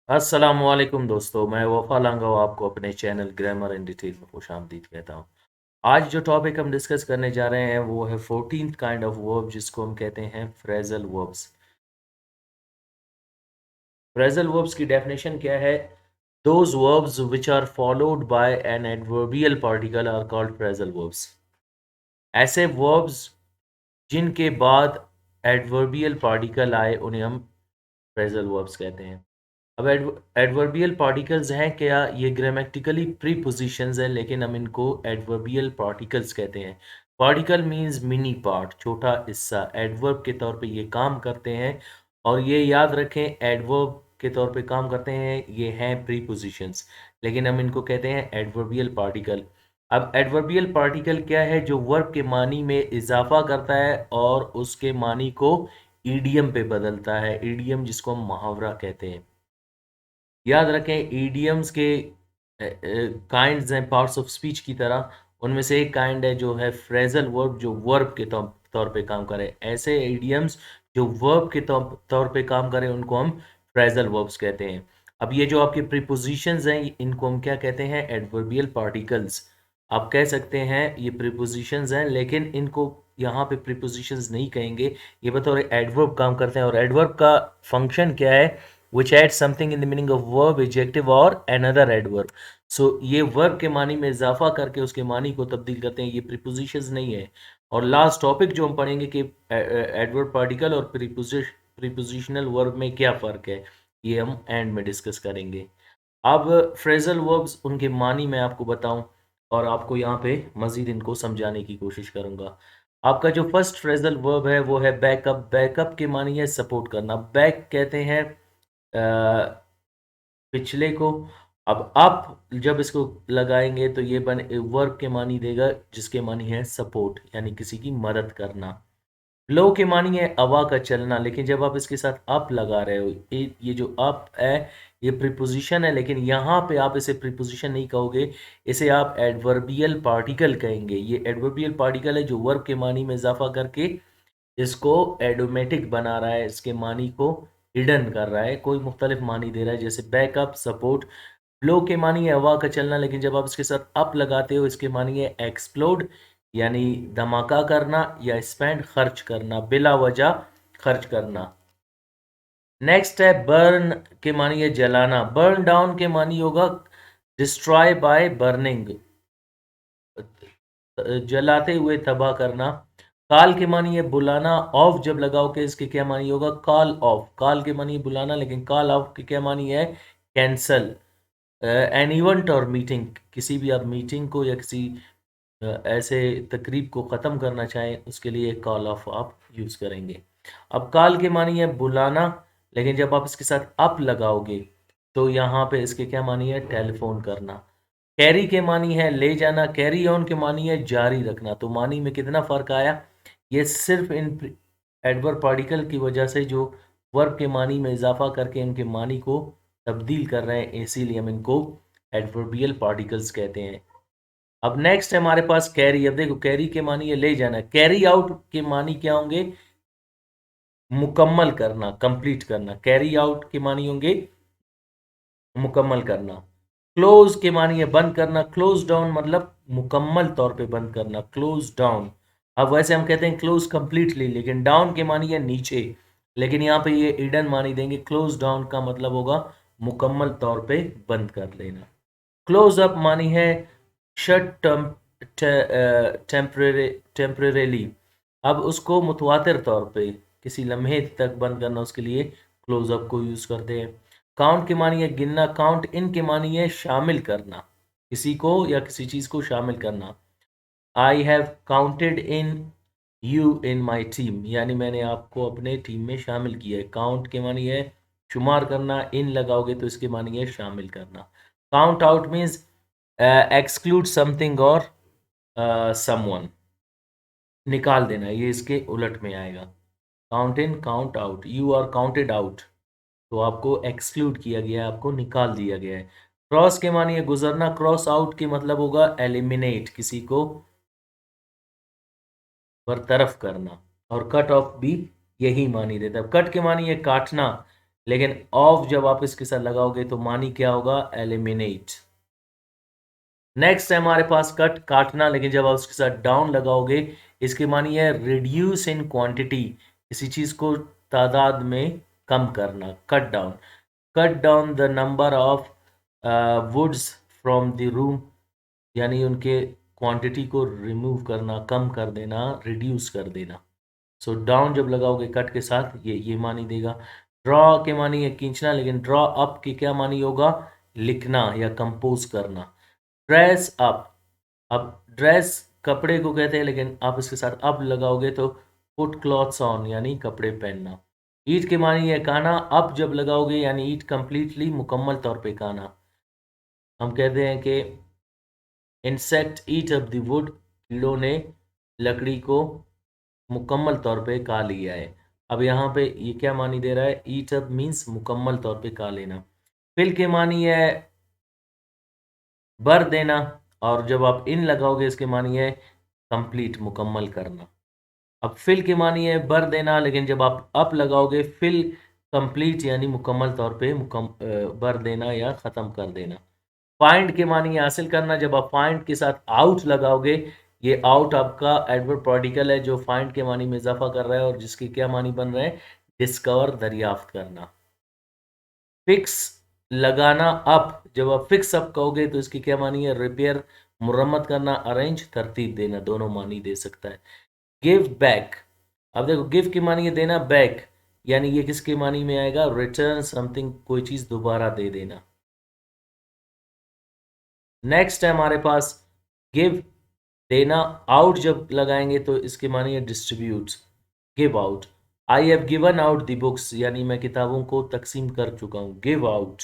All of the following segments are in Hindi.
अस्सलामुअलैकुम दोस्तों, मैं वफ़ा लांघा आपको अपने चैनल ग्रामर एंड डिटेल में खुशामदीद कहता हूँ। आज जो टॉपिक हम डिस्कस करने जा रहे हैं वो है 14th काइंड ऑफ वर्ब जिसको हम कहते हैं फ्रेजल वर्ब्स। फ्रेजल वर्ब्स की डेफिनेशन क्या है? Those verbs which are followed by an adverbial particle are called phrasal verbs. ऐसे वर्ब्स जिनके बाद एडवर्बियल पार्टिकल आए उन्हें हम फ्रेजल वर्ब्स कहते हैं। अब एडवर्बियल पार्टिकल्स हैं क्या? ये ग्रामेटिकली प्रीपोजिशंस हैं, लेकिन हम इनको एडवर्बियल पार्टिकल्स कहते हैं। पार्टिकल मींस मिनी पार्ट, छोटा हिस्सा। एडवर्ब के तौर पे ये काम करते हैं, और ये याद रखें एडवर्ब के तौर पे काम करते हैं, ये हैं प्रीपोजिशंस, लेकिन हम इनको कहते हैं एडवर्बियल पार्टिकल। अब एडवर्बियल पार्टिकल क्या है? जो वर्ब के मानी में इजाफा करता है और उसके मानी को ईडियम पे बदलता है। ईडियम जिसको हम मुहावरा कहते हैं। याद रखें ईडियम्स के काइंड्स हैं पार्ट्स ऑफ स्पीच की तरह। उनमें से एक काइंड है जो है फ्रेजल वर्ब, जो वर्ब के तौर पे काम करे। ऐसे ईडियम्स जो वर्ब के तौर पे काम करें उनको हम फ्रेजल वर्ब्स कहते हैं। अब ये जो आपके प्रीपोजिशंस हैं इनको हम क्या कहते हैं? Adverbial particles. आप कह सकते हैं ये प्रीपोजिशंस हैं, लेकिन इनको यहाँ पे प्रीपोजिशंस नहीं कहेंगे, ये बतौर एडवर्ब काम करते हैं। और एडवर्ब का फंक्शन क्या है? which adds something in the meaning of verb, adjective और another adverb. So ये verb के मानी में इजाफा करके उसके मानी को तब्दील करते हैं। ये prepositions नहीं है। और लास्ट टॉपिक जो हम पढ़ेंगे कि एडवर्ब पार्टिकल और प्रीपोजिशनल वर्ब में क्या फ़र्क है, ये हम एंड में डिस्कस करेंगे। अब फ्रेजल वर्ब्स उनके मानी मैं आपको बताऊं और आपको यहाँ पे मज़ीद इनको समझाने की कोशिश करूँगा। आपका जो फर्स्ट फ्रेजल वर्ब है वो है बैकअप। बैकअप के मानी है सपोर्ट करना। बैक कहते हैं पिछले को। अब आप जब इसको लगाएंगे तो ये बन वर्ब के मानी देगा जिसके मानी है सपोर्ट, यानी किसी की मदद करना। फ्लो के मानी है हवा का चलना, लेकिन जब आप इसके साथ अप लगा रहे हो, ये जो अप है ये प्रीपोजिशन है, लेकिन यहाँ पे आप इसे प्रीपोजिशन नहीं कहोगे, इसे आप एडवर्बियल पार्टिकल कहेंगे। ये एडवर्बियल पार्टिकल है जो वर्ब के मानी में इजाफा करके इसको एडोमेटिक बना रहा है, इसके मानी को हिडन कर रहा है, कोई मुख्तलिफ मानी दे रहा है। जैसे बैकअप, सपोर्ट। फ्लो के मानी है हवा का चलना, लेकिन जब आप इसके साथ अप लगाते हो इसके मानी है एक्सप्लोड, यानी धमाका करना, या स्पेंड खर्च करना, बिला वजह खर्च करना। नेक्स्ट है बर्न के मानी है जलाना। बर्न डाउन के मानी होगा डिस्ट्रॉय बाय बर्निंग, जलाते हुए तबाह करना। कॉल के मानी है बुलाना। ऑफ जब लगाओ के इसके क्या मानी होगा? Call of. कॉल के मानी है बुलाना, लेकिन कॉल ऑफ के क्या मानी है? कैंसल। एन इवेंट और मीटिंग, किसी भी आप मीटिंग को या किसी ऐसे तकरीब को ख़त्म करना चाहें उसके लिए कॉल ऑफ आप यूज़ करेंगे। अब कॉल के मानी है बुलाना, लेकिन जब आप इसके साथ अप लगाओगे तो यहाँ पे इसके क्या मानी है? टेलीफोन करना। कैरी के मानी है ले जाना। कैरी ऑन के मानी है जारी रखना। तो मानी में कितना फ़र्क आया? ये सिर्फ इन एडवर्ब पार्टिकल की वजह से जो वर्ब के मानी में इजाफा करके इनके मानी को तब्दील कर रहे हैं, इसीलिए हम इनको एडवर्बियल पार्टिकल्स कहते हैं। अब नेक्स्ट है हमारे पास कैरी। अब देखो कैरी के मानी है ले जाना। कैरी आउट के मानी क्या होंगे? मुकम्मल करना, कंप्लीट करना। कैरी आउट के मानी होंगे मुकम्मल करना। क्लोज के मानी है बंद करना। क्लोज डाउन मतलब मुकम्मल तौर पे बंद करना, क्लोज डाउन। अब वैसे हम कहते हैं क्लोज कंप्लीटली, लेकिन डाउन के मानी है नीचे, लेकिन यहाँ पे ये इडन मानी देंगे। क्लोज डाउन का मतलब होगा मुकम्मल तौर पे बंद कर लेना। क्लोज अप मानी है शट टेम्परेली। अब उसको मुतवातिर तौर पे किसी लम्हे तक बंद करना, उसके लिए क्लोज अप को यूज़ करते हैं। काउंट के मानी है गिनना। काउंट इन के मानी है शामिल करना, किसी को या किसी चीज़ को शामिल करना। I have counted in you in my team, यानी मैंने आपको अपने टीम में शामिल किया है। काउंट के मानी है शुमार करना। इन लगाओगे तो इसके मानी है शामिल करना। Count out means exclude something और समवन, निकाल देना, ये इसके उलट में आएगा। Count in, count out. You are counted out, तो आपको एक्सक्लूड किया गया है, आपको निकाल दिया गया है। क्रॉस के मानिए गुजरना। क्रॉस आउट के मतलब होगा एलिमिनेट, किसी को बरतरफ करना। और कट ऑफ भी यही मानी देता है। कट के मानिए काटना। लेकिन ऑफ जब आप इसके साथ लगाओगे तो मानी क्या होगा, एलिमिनेट। नेक्स्ट है हमारे पास कट, काटना, लेकिन जब आप उसके साथ डाउन लगाओगे इसकी मानी है रिड्यूस इन क्वांटिटी, किसी चीज को तादाद में कम करना, cut down. Cut down the number of woods from the room, यानी उनके क्वांटिटी को रिमूव करना, कम कर देना, रिड्यूस कर देना। सो डाउन जब लगाओगे कट के साथ ये मानी देगा। ड्रॉ के मानी है खींचना, लेकिन ड्रॉ अप की क्या मानी होगा, लिखना या कंपोज करना। ड्रेस अप, अब ड्रेस कपड़े को कहते हैं, लेकिन आप इसके साथ अप लगाओगे तो पुट क्लॉथ्स ऑन, यानी कपड़े पहनना। ईट के मानी है खाना, अप जब लगाओगे यानी ईट कंप्लीटली, मुकम्मल तौर पे खाना। हम कहते हैं कि insect eat up the wood, कीड़ों ने लकड़ी को मुकम्मल तौर पे खा लिया है। अब यहाँ पे ये क्या मानी दे रहा है, ईट अप मीन्स मुकम्मल तौर पे खा लेना। फिल के मानी है भर देना, और जब आप इन लगाओगे इसके मानी है कंप्लीट, मुकम्मल करना। अब फिल के मानी है भर देना, लेकिन जब आप अप लगाओगे फिल कंप्लीट यानी मुकम्मल तौर पे भर देना या ख़त्म कर देना। फाइंड के मानी है हासिल करना, जब आप फाइंड के साथ आउट लगाओगे, ये आउट आपका एडवर्ब पार्टिकल है जो फाइंड के मानी में इजाफा कर रहा है और जिसके क्या मानी बन रहे हैं, डिस्कवर, दरियाफ्त करना। फिक्स लगाना अप, जब आप फिक्स अप कहोगे तो इसकी क्या मानी है, रिपेयर, मुरम्मत करना, अरेंज, तरतीब देना, दोनों मानी दे सकता है। गिव बैक, अब देखो गिव की मानी है देना, बैक यानी ये किसके मानी में आएगा, रिटर्न समथिंग, कोई चीज दोबारा दे देना। नेक्स्ट है हमारे पास गिव, देना। आउट जब लगाएंगे तो इसके मानी है distribute, give out. I have given out the books, यानी मैं किताबों को तकसीम कर चुका हूँ, गिव आउट।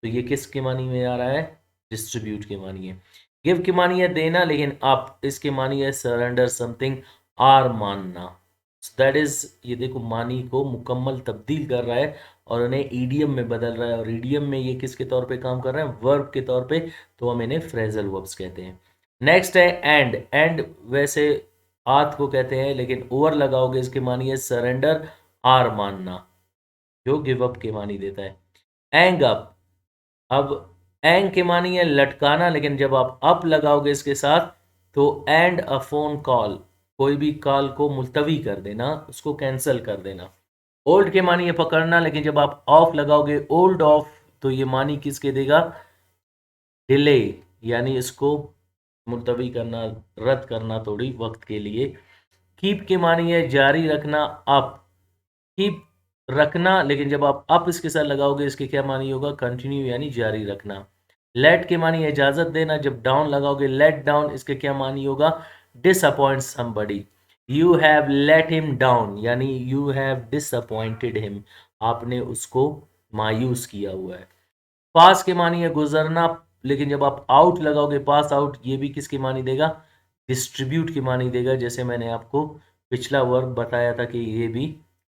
तो ये किसके मानी में आ रहा है, डिस्ट्रीब्यूट के मानी है। गिव की मानी है देना, लेकिन आप इसके मानी है सरेंडर समथिंग, आर मानना। दैट इज, ये देखो मानी को मुकम्मल तब्दील कर रहा है और उन्हें ईडियम में बदल रहा है, और ईडियम में ये किसके तौर पे काम कर रहे हैं, वर्ब के तौर पे, तो हम इन्हें फ्रेजल वर्ब्स कहते हैं। नेक्स्ट है एंड, एंड वैसे आत को कहते हैं, लेकिन ओवर लगाओगे इसके मानी है सरेंडर, आर मानना, जो गिव अप के मानी देता है। एंग अप, अब एंग के मानी है लटकाना, लेकिन जब आप अप लगाओगे इसके साथ तो एंड अ फोन कॉल, कोई भी कॉल को मुलतवी कर देना, उसको कैंसिल कर देना। ओल्ड के मानी है पकड़ना, लेकिन जब आप ऑफ लगाओगे, ओल्ड ऑफ, तो ये मानी किसके देगा, डिले, यानी इसको मुलतवी करना, रद्द करना थोड़ी वक्त के लिए। कीप के मानी है जारी रखना, अप, कीप रखना, लेकिन जब आप अप इसके साथ लगाओगे इसके क्या मानी होगा, कंटिन्यू यानी जारी रखना। लेट के मानी है इजाजत देना, जब डाउन लगाओगे लेट डाउन, इसके क्या मानी होगा, disappoint somebody. You have let him down यानी यू हैव डिसअपॉइंटेड हिम, आपने उसको मायूस किया हुआ है। पास के मानी है गुजरना, लेकिन जब आप आउट लगाओगे पास आउट, ये भी किसकी मानी देगा, डिस्ट्रीब्यूट की मानी देगा, जैसे मैंने आपको पिछला वर्ब बताया था कि ये भी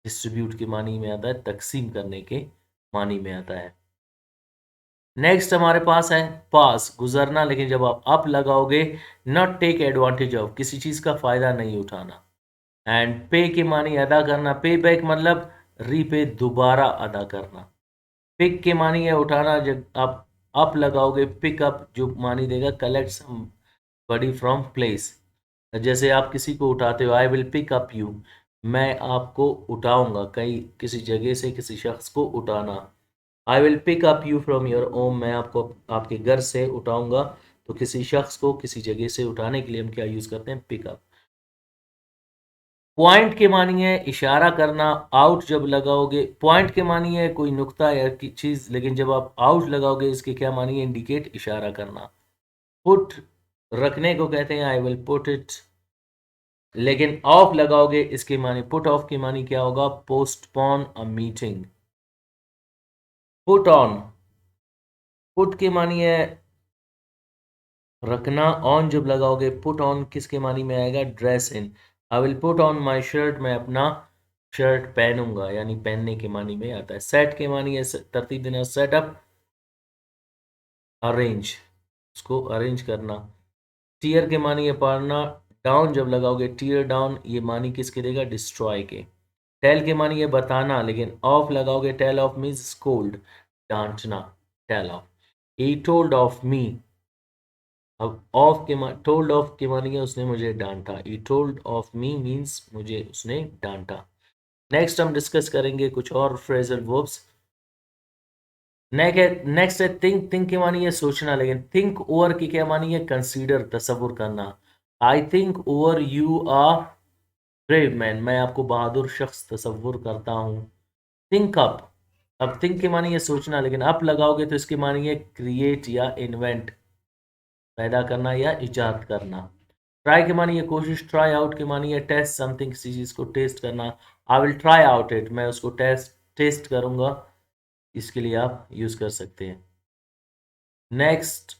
डिस्ट्रीब्यूट की मानी में आता है, तकसीम करने के मानी में आता है। नेक्स्ट हमारे पास है पास, गुजरना, लेकिन जब आप अप लगाओगे, नॉट टेक एडवांटेज ऑफ, किसी चीज का फायदा नहीं उठाना। एंड पे के मानी अदा करना, पे बैक मतलब रीपे, दोबारा अदा करना। पिक के मानी है उठाना, जब आप अप लगाओगे, पिक अप जो मानी देगा, collect somebody from place, जैसे आप किसी को उठाते हो, I will pick up you, मैं आपको उठाऊंगा, कहीं किसी जगह से किसी शख्स को उठाना। I will pick up you from your home, मैं आपको आपके घर से उठाऊंगा, तो किसी शख्स को किसी जगह से उठाने के लिए हम क्या यूज करते हैं, पिक अप। पॉइंट के मानी है इशारा करना, आउट जब लगाओगे, पॉइंट के मानी है कोई नुक्ता या चीज, लेकिन जब आप आउट लगाओगे इसके क्या मानी है, इंडिकेट, इशारा करना। पुट रखने को कहते हैं, आई विल पुट इट, लेकिन ऑफ लगाओगे इसके मानी, पुट ऑफ की मानी क्या होगा, postpone a meeting. Put on, put की मानी है रखना, ऑन जब लगाओगे, पुट ऑन किसके मानी में आएगा, dress in. I will put on my shirt, मैं अपना शर्ट पहनूंगा, यानी पहनने के मानी में आता है। सेट के मानी है तरतीब देना, सेटअप, अरेंज, उसको अरेंज करना। टीयर के मानी है पाड़ना, डाउन जब लगाओगे, टीयर डाउन, ये मानी किसके देगा, डिस्ट्रॉय के। टेल के मानिए बताना, लेकिन ऑफ लगाओगे, टेल ऑफ मीन्स स्कोल्ड, डांटना, tell off. He told off me, अब ऑफ के टोल्ड ऑफ के मानिए उसने मुझे डांटा, ही टोल्ड ऑफ मी मीन्स मुझे उसने डांटा। नेक्स्ट हम डिस्कस करेंगे कुछ और फ्रेजल वर्ब्स। नेक्स्ट है थिंक। थिंक की मानी है सोचना, लेकिन थिंक ओवर की क्या मानी है? कंसीडर, तसव्वुर करना। I think over you are brave man, मैं आपको बहादुर शख्स तसव्वुर करता हूँ। थिंक अप, अब थिंक की मानी है सोचना, लेकिन अप लगाओगे तो इसकी मानी है क्रिएट या इन्वेंट, पैदा करना या इजाद करना। ट्राई की मानी है कोशिश, ट्राई आउट की मानी है टेस्ट समथिंग, किसी चीज को टेस्ट करना। I will try out it, मैं उसको टेस्ट करूंगा, इसके लिए आप यूज कर सकते हैं। Next,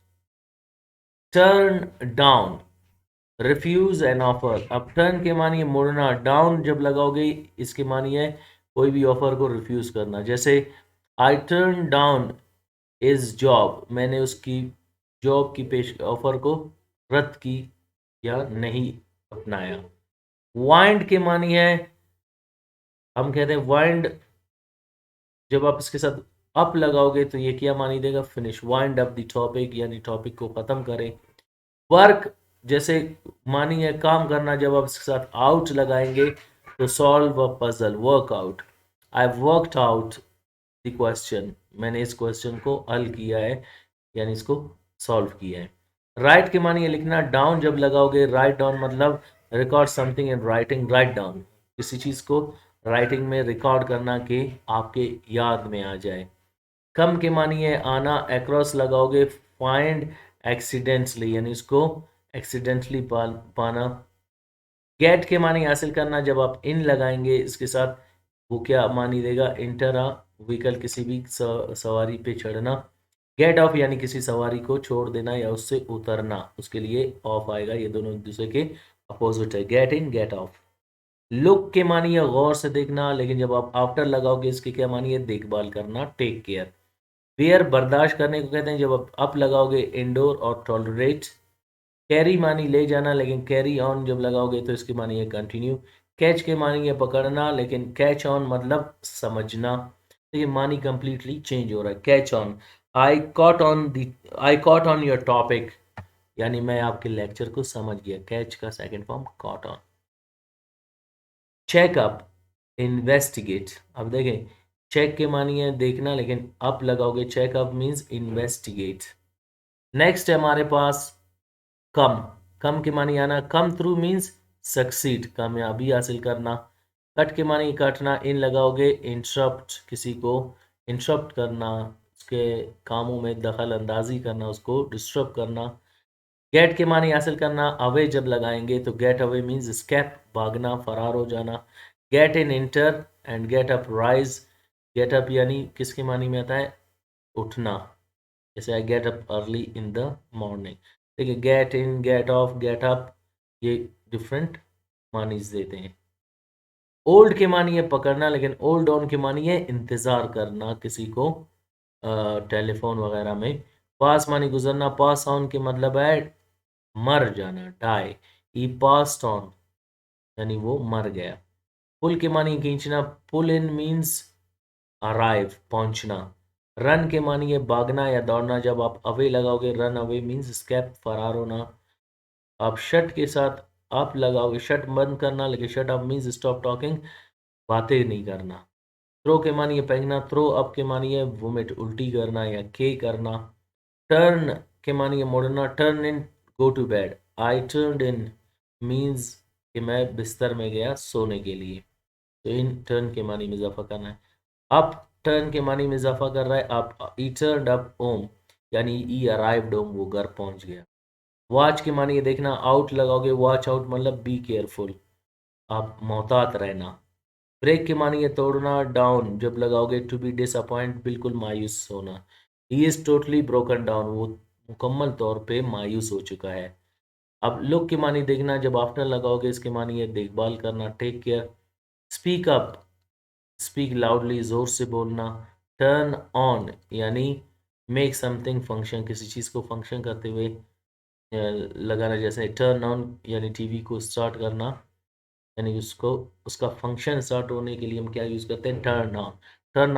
turn down, refuse an offer, अब टर्न के मानिए मुड़ना, डाउन जब लगाओगे इसके मानिए कोई भी ऑफर को रिफ्यूज करना। जैसे I turn down is job, मैंने उसकी जॉब की पेश ऑफर को रद्द की या नहीं अपनाया। वाइंड के मानी है, हम कहते हैं वाइंड, जब आप इसके साथ अप लगाओगे तो ये क्या मानी देगा? Finish, wind up the topic, यानी टॉपिक को खत्म करें। वर्क, जैसे मानी है काम करना, जब आप इसके साथ आउट लगाएंगे तो solve a puzzle, work out. I worked out the question, मैंने इस क्वेश्चन को हल किया है, यानी इसको सॉल्व किया है। राइट के मानी है लिखना, डाउन जब लगाओगे, राइट डाउन मतलब record something in writing, write down, किसी चीज को राइटिंग में रिकॉर्ड करना कि आपके याद में आ जाए। कम के मानी है आना, अक्रॉस लगाओगे, फाइंड एक्सीडेंटली, यानी इसको एक्सीडेंटली पाना। गेट के मानी हासिल करना, जब आप इन लगाएंगे इसके साथ वो क्या मानी देगा? इंटर अ व्हीकल, किसी भी सवारी पे चढ़ना। गेट ऑफ यानी किसी सवारी को छोड़ देना या उससे उतरना, उसके लिए ऑफ आएगा, ये दोनों एक दूसरे के अपोजिट है, get in get off. Look के मानी है गौर से देखना, लेकिन जब आप आफ्टर लगाओगे इसके क्या मानी है? देखभाल करना, टेक केयर। बेयर बर्दाश्त करने को कहते हैं, जब आप अप लगाओगे इंडोर और टॉलरेट। कैरी मानी ले जाना, लेकिन कैरी ऑन जब लगाओगे तो इसकी मानी है कंटिन्यू। कैच के मानी है पकड़ना, लेकिन कैच ऑन मतलब समझना, तो ये मानी कंप्लीटली चेंज हो रहा है। Catch on, I caught on your topic, यानी मैं आपके लेक्चर को समझ गया, कैच का second form caught on. Checkup, investigate, अब देखें चेक के मानी है देखना, लेकिन अप लगाओगे, चेकअप मीन्स इन्वेस्टिगेट। नेक्स्ट है हमारे पास कम। कम के मानी आना, कम थ्रू मीन्स सक्सीड, कामयाबी हासिल करना। कट के मानी काटना, इन लगाओगे, इंटरप्ट, किसी को इंटरप्ट करना, उसके कामों में दखल अंदाजी करना, उसको डिस्टर्ब करना। गेट के मानी हासिल करना, अवे जब लगाएंगे तो गेट अवे मीन्स स्केप, भागना, फरार हो जाना। Get in enter and get up rise, get up यानी किसके मानी में आता है? उठना, जैसे I get up early in the morning. देखिए get in, get off, get up, ये डिफरेंट मानीज देते हैं। ओल्ड के मानी है पकड़ना, लेकिन ओल्ड ऑन के मानी है इंतजार करना किसी को, टेलीफोन वगैरह में। पास मानी गुजरना, पास ऑन के मतलब है मर जाना, डाई। ही पास्ड ऑन यानी वो मर गया। पुल के मानी खींचना, पुल इन मीन्स अराइव, पहुंचना। रन के मानी है भागना या दौड़ना, जब आप अवे लगाओगे, रन अवे मीन्स स्केप, फरार होना। आप शट के साथ आप लगाओगे, शट बंद करना, लेकिन shut up means stop talking, बातें नहीं करना। थ्रो के मानी है फेंकना, थ्रो अप के मानी है वोमिट, उल्टी करना या के करना। टर्न के मानी है मुड़ना, turn in, go to bed. I turn in means कि मैं बिस्तर में गया सोने के लिए, तो इन टर्न के मानी में इजाफा करना है। अप टर्न के मानी में इजाफा कर रहा है, आप ई टर्न अप होम, यानी ई अराइव्ड होम, वो घर पहुंच गया। वॉच के मानी है देखना, आउट लगाओगे, वॉच आउट मतलब बी केयरफुल, आप मोहतात रहना। ब्रेक के मानी है तोड़ना, डाउन जब लगाओगे, टू बी डिसअपॉइंट बिल्कुल मायूस होना। He is totally broken down, वो मुकम्मल तौर पे मायूस हो चुका है। अब लुक के मानी देखना, जब आफ्टर लगाओगे इसके मानी है देखभाल करना, take care. Speak up, speak loudly, जोर से बोलना। टर्न ऑन यानी मेक समथिंग फंक्शन, किसी चीज़ को फंक्शन करते हुए लगाना, जैसे टर्न ऑन यानी टीवी को स्टार्ट करना। यानी उसको उसका फंक्शन स्टार्ट होने के लिए हम क्या यूज़ करते हैं, टर्न ऑन। टर्न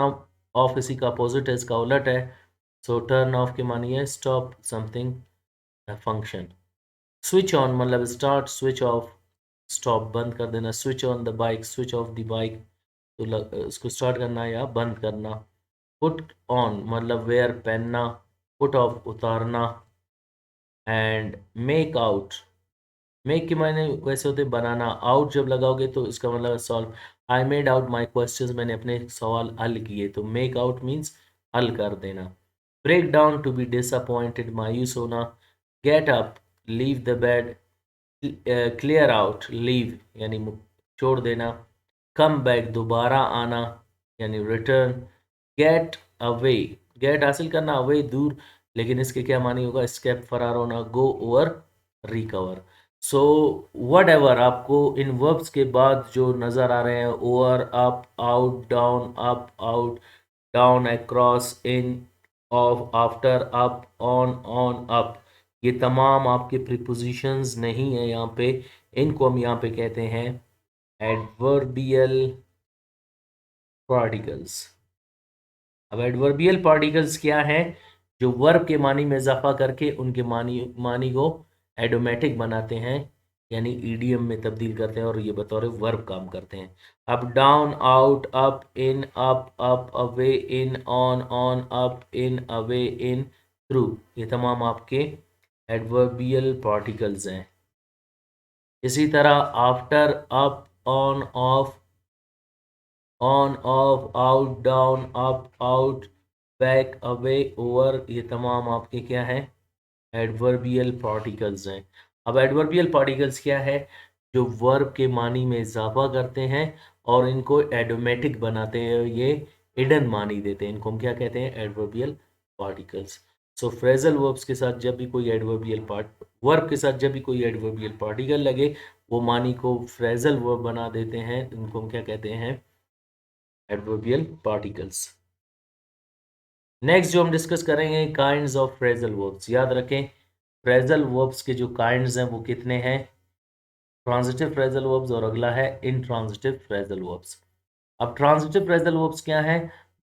ऑफ इसी का अपोजिट है, इसका उलट है। सो टर्न ऑफ के मानी है stop something function. Switch on मतलब स्टार्ट, स्विच ऑफ स्टॉप बंद कर देना। Switch on the bike, switch off the bike तो उसको स्टार्ट करना या बंद करना। पुट ऑन मतलब वेयर पहनना, पुट ऑफ उतारना। एंड मेक आउट, मेक के मायने वैसे होते बनाना, आउट जब लगाओगे तो इसका मतलब solve. I made out my questions, मैंने अपने सवाल हल किए, तो मेक आउट मीन्स हल कर देना। Break down to be disappointed, मायूस होना। Get up, leave the bed, clear out, leave यानी छोड़ देना। कम बैक, दोबारा आना यानी रिटर्न। गेट अवे, गेट हासिल करना, अवे दूर, लेकिन इसके क्या मानी होगा, स्केप फरार होना, go over recover. So what ever आपको इन वर्ब्स के बाद जो नज़र आ रहे हैं, over, up, out, down, up, out, down, across, in, of, after, up, on up, ये तमाम आपके प्रीपोजिशंस नहीं है यहाँ पे। इनको हम यहाँ पे कहते हैं एडवर्बियल पार्टिकल्स। अब एडवर्बियल पार्टिकल्स क्या है, जो वर्ब के मानी में इजाफा करके उनके मानी को एडोमेटिक बनाते हैं, यानी ईडीएम में तब्दील करते हैं और ये बतौर वर्ब काम करते हैं। अब down, out, up, in, up away, in, on up, in, away, in, through, ये तमाम आपके एडवर्बियल पार्टिकल्स हैं। इसी तरह after, up, on off, out, down, up, out, back, away, over, ये तमाम आपके क्या हैं, एडवर्बियल पार्टिकल्स हैं। अब एडवर्बियल पार्टिकल्स क्या है, जो वर्ब के मानी में इजाफा करते हैं और इनको एडोमेटिक बनाते हैं, ये हिडन मानी देते हैं, इनको हम क्या कहते हैं, एडवर्बियल पार्टिकल्स। सो फ्रेजल वर्ब्स के साथ जब भी कोई एडवर्बियल वर्ब के साथ जब भी कोई एडवर्बियल पार्टिकल लगे, वो मानी को फ्रेजल वर्ब बना देते हैं, इनको हम क्या कहते हैं, एडवर्बियल पार्टिकल्स। नेक्स्ट जो हम डिस्कस करेंगे, काइंड्स ऑफ फ्रेजल वर्ब्स। याद रखें फ्रेजल वर्ब्स के जो काइंड्स हैं वो कितने हैं, ट्रांजिटिव फ्रेजल वर्ब्स और अगला है इनट्रांजिटिव फ्रेजल वर्ब्स। अब ट्रांजिटिव फ्रेजल वर्ब्स क्या है,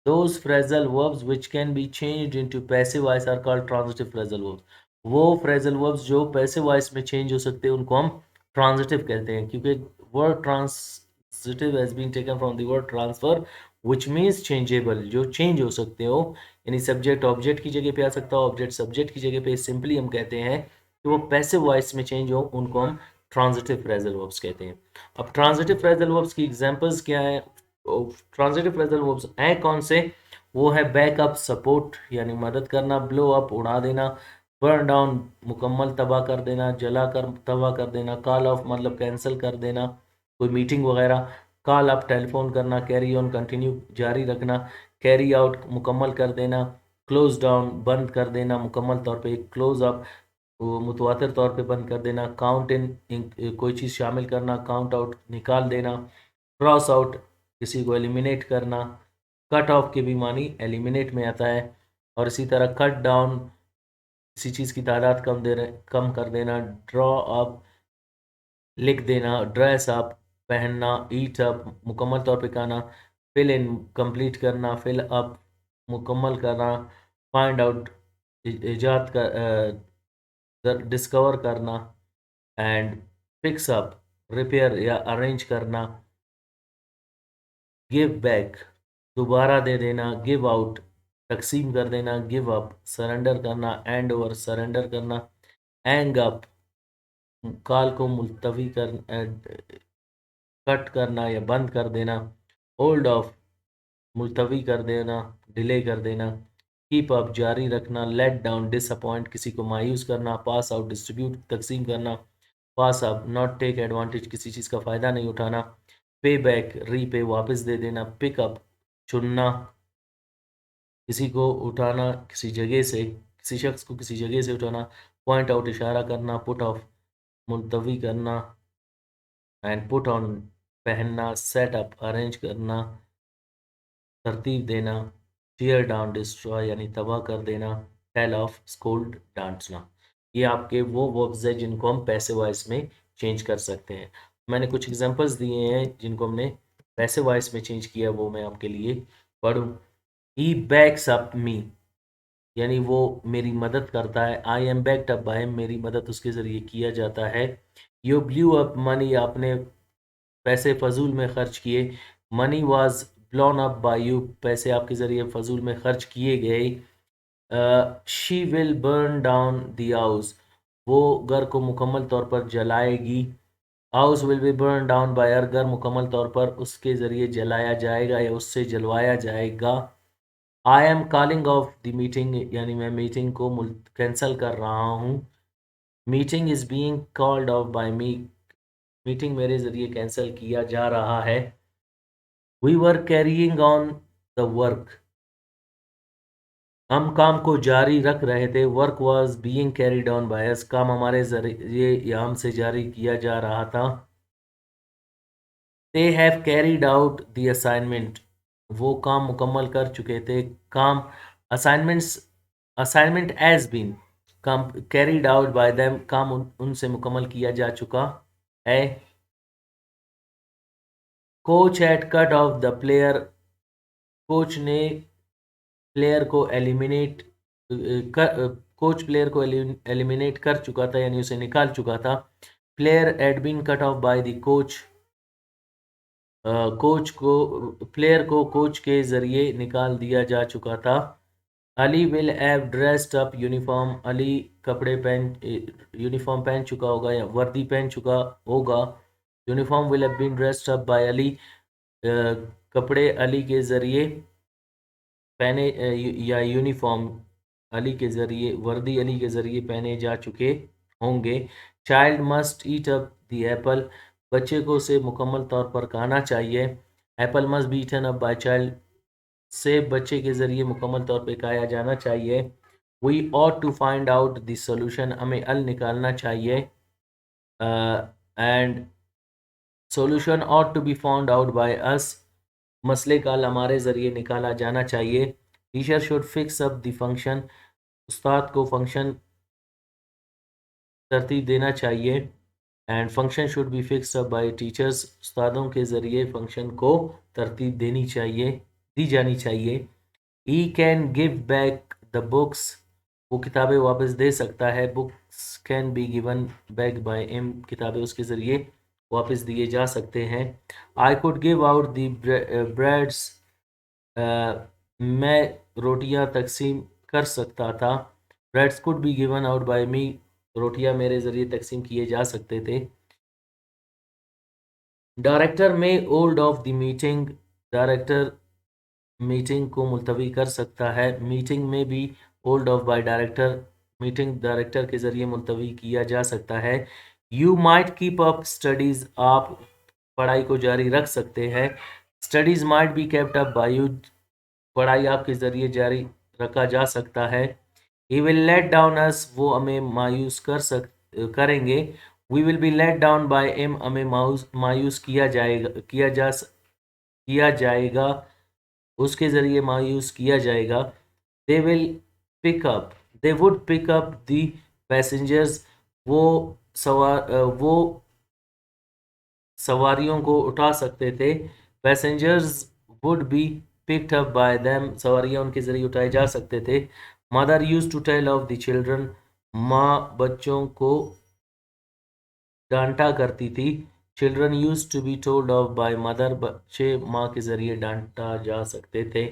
those phrasal verbs which can be changed into passive voice are called transitive phrasal verbs. वो फ्रेजल वर्ब्स जो पैसिव वॉइस में चेंज हो सकते हैं उनको हम ट्रांजिटिव कहते हैं, क्योंकि word transitive has been taken from the word transfer which means changeable, जो चेंज हो सकते हो, यानी सब्जेक्ट ऑब्जेक्ट की जगह पे आ सकता हो, ऑब्जेक्ट सब्जेक्ट की जगह पे, सिंपली हम कहते हैं कि वो पैसिव वॉइस में चेंज हो, उनको हम ट्रांजिटिव फ्रेजल वर्ब्स कहते हैं। अब ट्रांजिटिव फ्रेजल वर्ब्स की एग्जांपल्स क्या है, ट्रांजिटिव फ्रेजल वर्ब्स हैं कौन से, वो है बैकअप, सपोर्ट यानी मदद करना, ब्लो अप उड़ा देना, बर्न डाउन मुकम्मल तबाह कर देना, जला कर तबाह कर देना, कॉल ऑफ मतलब कैंसिल कर देना कोई मीटिंग वगैरह, कॉल अप टेलीफोन करना, कैरी ऑन कंटिन्यू जारी रखना, कैरी आउट मुकम्मल कर देना, क्लोज डाउन बंद कर देना मुकम्मल तौर पे, क्लोज अप वो मुतवातिर तौर पे बंद कर देना, काउंट इन कोई चीज़ शामिल करना, काउंट आउट निकाल देना, क्रॉस आउट किसी को एलिमिनेट करना, कट ऑफ के भी मानी एलिमिनेट में आता है, और इसी तरह कट डाउन किसी चीज़ की तादाद कम कर देना, ड्रॉ अप लिख देना, ड्रेस अप पहनना, ईट अप मुकम्मल तौर पे खाना, फिल इन कंप्लीट करना, फिल अप मुकम्मल करना, फाइंड आउट इजाद कर डिस्कवर करना, एंड फिक्स अप रिपेयर या अरेंज करना, गिव बैक दोबारा दे देना, गिव आउट तकसीम कर देना, गिव अप सरेंडर करना, एंड ओवर सरेंडर करना, हैंग अप कॉल को मुलतवी कर कट करना या बंद कर देना, होल्ड ऑफ मुलतवी कर देना, डिले कर देना, कीप अप जारी रखना, लेट डाउन डिसअपॉइंट किसी को मायूस करना, पास आउट डिस्ट्रीब्यूट तकसीम करना, पास अप नॉट टेक एडवांटेज किसी चीज़ का फ़ायदा नहीं उठाना, पे बैक रीपे वापस दे देना, पिक अप चुनना, किसी को उठाना किसी जगह से, किसी शख्स को किसी जगह से उठाना, पॉइंट आउट इशारा करना, पुट ऑफ मुलतवी करना, एंड पुट ऑन पहनना, सेट अप अरेंज करना, तरतीब देना, टीयर डाउन डिस्ट्रॉय यानी तबाह कर देना, टेल ऑफ स्कोल्ड डांटना। ये आपके वो वर्ब्स हैं जिनको हम पैसिव वॉइस में चेंज कर सकते हैं। मैंने कुछ एग्जांपल्स दिए हैं जिनको हमने पैसिव वॉइस में चेंज किया, वो मैं आपके लिए पढ़ूँ। ही बैक्स अप मी, यानी वो मेरी मदद करता है। I M backed up by him, मेरी मदद उसके ज़रिए किया जाता है। यू ब्लू अप मनी, आपने पैसे फजूल में खर्च किए। Money was blown up by you, पैसे आपके ज़रिए फजूल में खर्च किए गए। She will burn down the house, वो घर को मुकम्मल तौर पर जलाएगी। House will be burn down by her, घर मुकम्मल तौर पर उसके ज़रिए जलाया जाएगा या उससे जलवाया जाएगा। I am calling off the meeting, यानी मैं मीटिंग को कैंसिल कर रहा हूँ। Meeting is being called off by me, meeting मेरे ज़रिए कैंसिल किया जा रहा है। We were carrying on the work, हम काम को जारी रख रहे थे। Work was being carried on by us, काम हमारे जरिए या हमसे जारी किया जा रहा था। They have carried out the assignment, वो काम मुकम्मल कर चुके थे। काम असाइनमेंट्स, असाइनमेंट एज बीन, काम कैरिड आउट बाय देम, काम उनसे मुकम्मल किया जा चुका है। Coach had cut off the player, coach ने प्लेयर को एलिमिनेट कर, कोच प्लेयर को एलिमिनेट कर चुका था, यानी उसे निकाल चुका था। Player had been cut off by the coach, coach को, प्लेयर को कोच के जरिए निकाल दिया जा चुका था। Ali will have dressed up uniform, Ali कपड़े पहन यूनिफॉर्म पहन चुका होगा या वर्दी पहन चुका होगा। Uniform will have been dressed up by Ali, कपड़े अली के ज़रिए पहने या यूनिफॉर्म अली के ज़रिए, वर्दी अली के ज़रिए पहने जा चुके होंगे। Child must eat up the apple, बच्चे को उसे मुकम्मल तौर पर खाना चाहिए। Apple must be eaten up by child, सेब बच्चे के ज़रिए मुकम्मल तौर पर खाया जाना चाहिए। We ought to find out the solution, हमें हल निकालना चाहिए। And solution ought to be found out by us, मसले का हल हमारे ज़रिए निकाला जाना चाहिए। Teacher should fix up the function, उस्ताद को फंक्शन तरतीब देना चाहिए। And function should be fix up by teachers, उस्तादों के ज़रिए फंक्शन को तरतीब देनी चाहिए, दी जानी चाहिए। He can give back the books, वो किताबें वापस दे सकता है। Books can be given back by him, किताबें उसके ज़रिए वापस दिए जा सकते हैं। I could give out the breads, मैं रोटियां तकसीम कर सकता था। Breads could be given out by me, रोटियां मेरे ज़रिए तकसीम किए जा सकते थे। Director may hold off the meeting, director meeting को मुलतवी कर सकता है। Meeting may be hold off by director, meeting director के ज़रिए मुलतवी किया जा सकता है। You might keep up studies, आप पढ़ाई को जारी रख सकते हैं। Studies might be kept up by you, पढ़ाई आपके ज़रिए जारी रखा जा सकता है। He will let down us, वो हमें मायूस करेंगे। We will B late down by him, हमें मायूस किया जाएगा, उसके ज़रिए मायूस किया जाएगा। They will pick up, they would pick up the passengers, वो वो सवारियों को उठा सकते थे। Passengers would be picked up by them, सवारियां उनके ज़रिए उठाए जा सकते थे। Mother use to tell off the children, माँ बच्चों को डांटा करती थी। Children use to be told off by mother, बच्चे माँ के ज़रिए डांटा जा सकते थे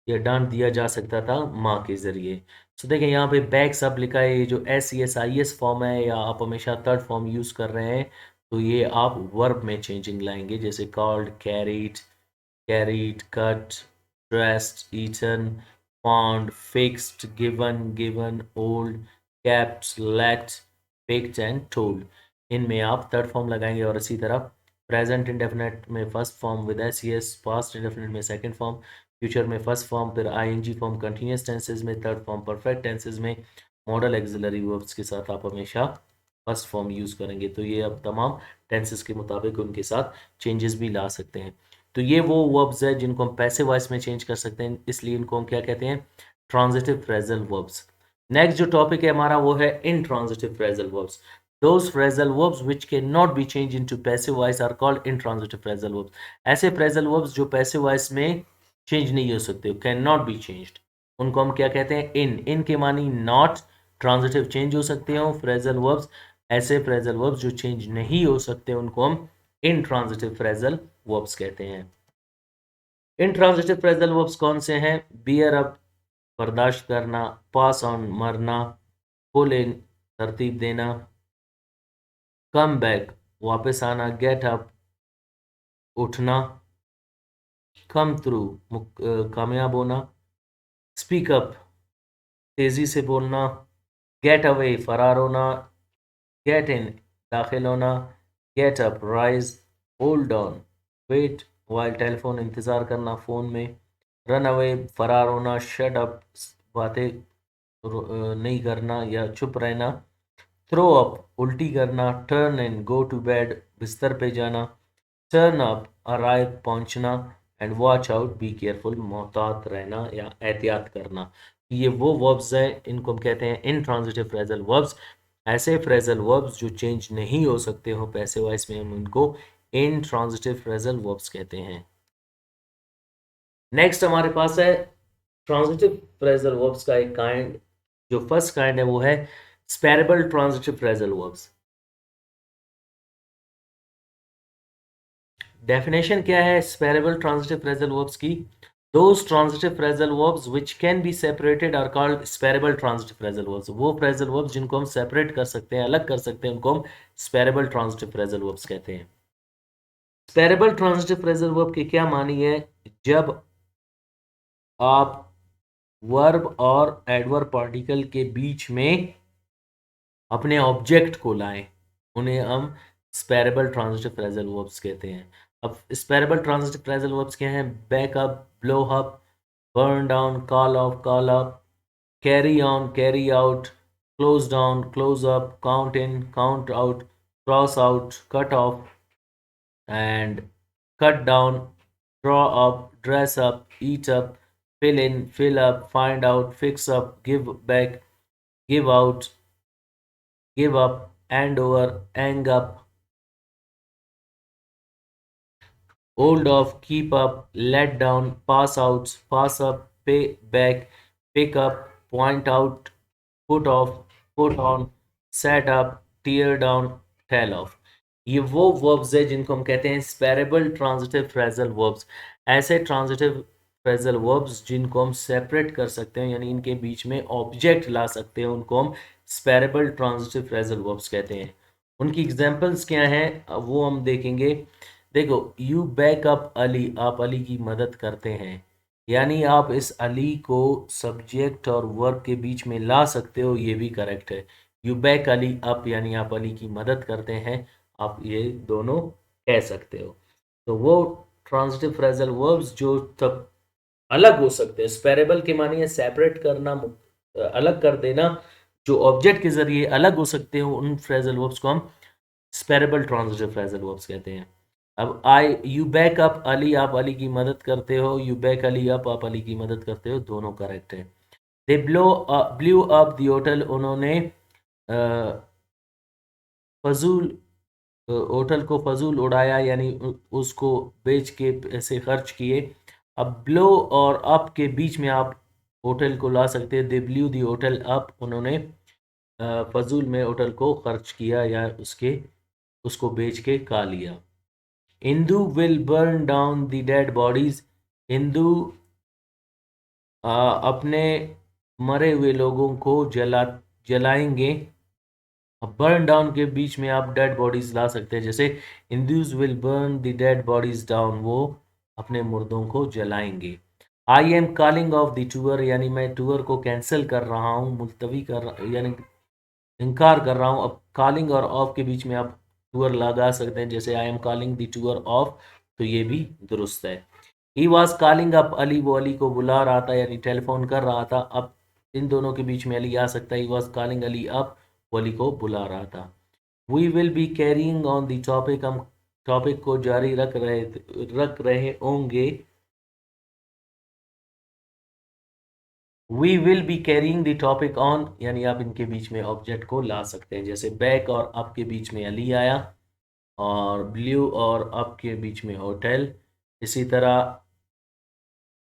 या डांट दिया जा सकता था माँ के ज़रिए। सो देखें यहाँ पे बैक सब लिखा है, ये जो SES IS फॉर्म है या आप हमेशा थर्ड फॉर्म यूज़ कर रहे हैं तो ये आप वर्ब में चेंजिंग लाएंगे, जैसे called, carried, cut, dressed, eaten, found, fixed, given, old, kept, let, picked and told. इनमें आप थर्ड फॉर्म लगाएंगे और इसी तरह प्रेजेंट इंडेफिनेट में first form with SES, past indefinite में सेकंड फॉर्म, फ्यूचर में फर्स्ट फॉर्म, फिर ING फॉर्म कंटिन्यूस टेंसेज में, थर्ड फॉर्म परफेक्ट टेंसेज में, मॉडल एक्सिलरी वर्ब्स के साथ आप हमेशा फर्स्ट फॉर्म यूज़ करेंगे। तो ये अब तमाम टेंसेस के मुताबिक उनके साथ चेंजेस भी ला सकते हैं। तो ये वो वर्ब्स है जिनको हम पैसिव वॉइस में चेंज कर सकते हैं, इसलिए इनको हम क्या कहते हैं, ट्रांजिटिव फ्रेजल वर्ब्स। नेक्स्ट जो टॉपिक है हमारा वो है intransitive phrasal verbs. Those phrasal verbs which cannot be changed into passive voice are called intransitive phrasal verbs. ऐसे phrasal verbs जो passive voice में change नहीं हो सकते, cannot be changed, उनको हम क्या कहते हैं? in के मानी not, transitive change हो सकते हो phrasal verbs, ऐसे phrasal verbs जो change नहीं हो सकते उनको हम intransitive phrasal verbs कहते हैं। intransitive phrasal verbs कौन से हैं? bear up, बर्दाश्त करना, pass on, मरना, pull in, तरतीब देना, कम बैक, वापस आना, गेट अप, उठना, कम थ्रू, कामयाब होना, स्पीक अप, तेजी से बोलना, गेट अवे, फरार होना, गेट इन, दाखिल होना, get up, rise, hold on, wait while telephone, इंतज़ार करना फ़ोन में, रन अवे, फरार होना, शट अप, बातें नहीं करना या चुप रहना, थ्रो अप, उल्टी करना, turn in, go to bed, बिस्तर पे जाना, टर्न अप, अराइव, पहुंचना, and watch out, be careful, मोहतात रहना या एहतियात करना। ये वो वर्ब्स हैं, इनको हम कहते हैं इनट्रांजिटिव फ्रेजल वर्ब्स। ऐसे फ्रेजल वर्ब्स जो चेंज नहीं हो सकते हो पैसिव वॉइस में, हम उनको इनट्रांजिटिव फ्रेजल वर्ब्स कहते हैं। नेक्स्ट हमारे पास है ट्रांजिटिव फ्रेजल वर्ब्स का एक काइंड, जो फर्स्ट काइंड है वो है स्पेरेबल ट्रांजिटिव फ्रेजल वर्ब्स। डेफिनेशन क्या है स्पेरेबल ट्रांजिटिव फ्रेजल वर्ब्स की? Those transitive phrasal verbs which can be separated are called sparable transitive phrasal verbs। वो phrasal verbs जिनको हम separate कर सकते हैं, अलग कर सकते हैं, उनको हम sparable transitive phrasal verbs कहते हैं। sparable transitive phrasal verb के क्या मानी है? जब आप वर्ब और एडवर्ब पार्टिकल के बीच में अपने ऑब्जेक्ट को लाएं, उन्हें हम स्पेरेबल ट्रांजिटिव फ्रेजल वर्ब्स कहते हैं। अब स्पेरेबल ट्रांजिटिव फ्रेजल वर्ब्स क्या हैं? Back up, blow up, burn down, call off, call up, carry on, carry out, close down, close up, count in, count out, cross out, cut off, and cut down, draw up, dress up, eat up, fill in, fill up, find out, fix up, give back, give out, give up, hand over, hang up, hold off, keep up, let down, pass out, pass up, pay back, pick up, point out, put off, put on, set up, tear down, tell off। ये वो वर्ब्स है जिनको हम कहते हैं स्पेरेबल ट्रांजिटिव फ्रेजल वर्ब्स। ऐसे ट्रांजिटिव फ्रेजल वर्ब्स जिनको हम सेपरेट कर सकते हैं, यानी इनके बीच में ऑब्जेक्ट ला सकते हैं, उनको हम स्पेरेबल ट्रांजिटिव फ्रेजल वर्ब्स कहते हैं। उनकी एग्जांपल्स क्या हैं अब वो हम देखेंगे। देखो, यू बैक अप अली, आप अली की मदद करते हैं, यानी आप इस अली को सब्जेक्ट और वर्ब के बीच में ला सकते हो, ये भी करेक्ट है। यू बैक अली अप यानी आप अली की मदद करते हैं, आप ये दोनों कह सकते हो। तो वो ट्रांजिटिव फ्रेजल वर्ब्स जो तब अलग हो सकते हैं, स्पेरेबल के मानिए सेपरेट करना, अलग कर देना, जो ऑब्जेक्ट के जरिए अलग हो सकते हो, उन फ्रेजल वर्ब्स को हम स्पेरेबल ट्रांजिटिव फ्रेजल वर्ब्स कहते हैं। अब आई यू बैक अप अली, आप अली की मदद करते हो, यू बैक अली अप, आप अली की मदद करते हो, दोनों करेक्ट है। They blew up the hotel, उन्होंने फजूल होटल को फजूल उड़ाया, यानी उसको बेच के पैसे खर्च किए। अब ब्लो और अप के बीच में आप होटल को ला सकते हैं। दे ब्लू दी होटल अप, उन्होंने फजूल में होटल को खर्च किया या उसको बेच के खा लिया। Hindu will burn down the dead bodies, Hindu अपने मरे हुए लोगों को जलाएंगे। अब बर्न डाउन के बीच में आप डेड बॉडीज ला सकते हैं, जैसे Hindus will burn the dead bodies down, वो अपने मुर्दों को जलाएंगे। I am calling off the tour, यानी मैं टूर को कैंसिल कर रहा हूँ, मुलतवी यानी इनकार कर रहा हूँ। अब कॉलिंग और ऑफ के बीच में आप टूर लगा सकते हैं, जैसे आई am calling the tour of, तो ये भी दुरुस्त है। He was calling up Ali, वो अली को बुला रहा था, यानी टेलीफोन कर रहा था। अब इन दोनों के बीच में अली आ सकता है। He was calling Ali up, वो अली को बुला रहा था। We will be carrying on the topic, हम टॉपिक को जारी रख रहे होंगे। We will be carrying the topic on, यानी आप इनके बीच में ऑब्जेक्ट को ला सकते हैं। जैसे बैक और अप के बीच में अली आया, और ब्लू और अप के बीच में होटल। इसी तरह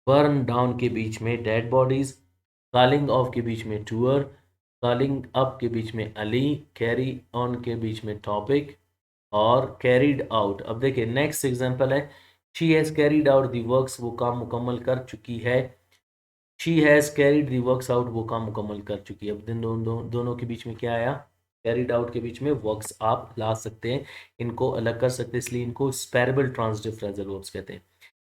बर्न डाउन के बीच में डेड बॉडीज, कॉलिंग ऑफ के बीच में टूअर, कॉलिंग अप के बीच में अली, कैरी ऑन के बीच में टॉपिक, और कैरीड आउट। अब देखिए नेक्स्ट एग्जांपल है, she has carried out the works, वो काम मुकम्मल कर चुकी है। She has carried the works out, वो काम मुकम्मल कर चुकी है। अब दोनों के बीच में क्या आया, कैरीड आउट के बीच में वर्क्स आप ला सकते हैं, इनको अलग कर सकते हैं, इसलिए इनको स्पेरेबल ट्रांजिटिव फ्रेजल वर्ब्स कहते हैं।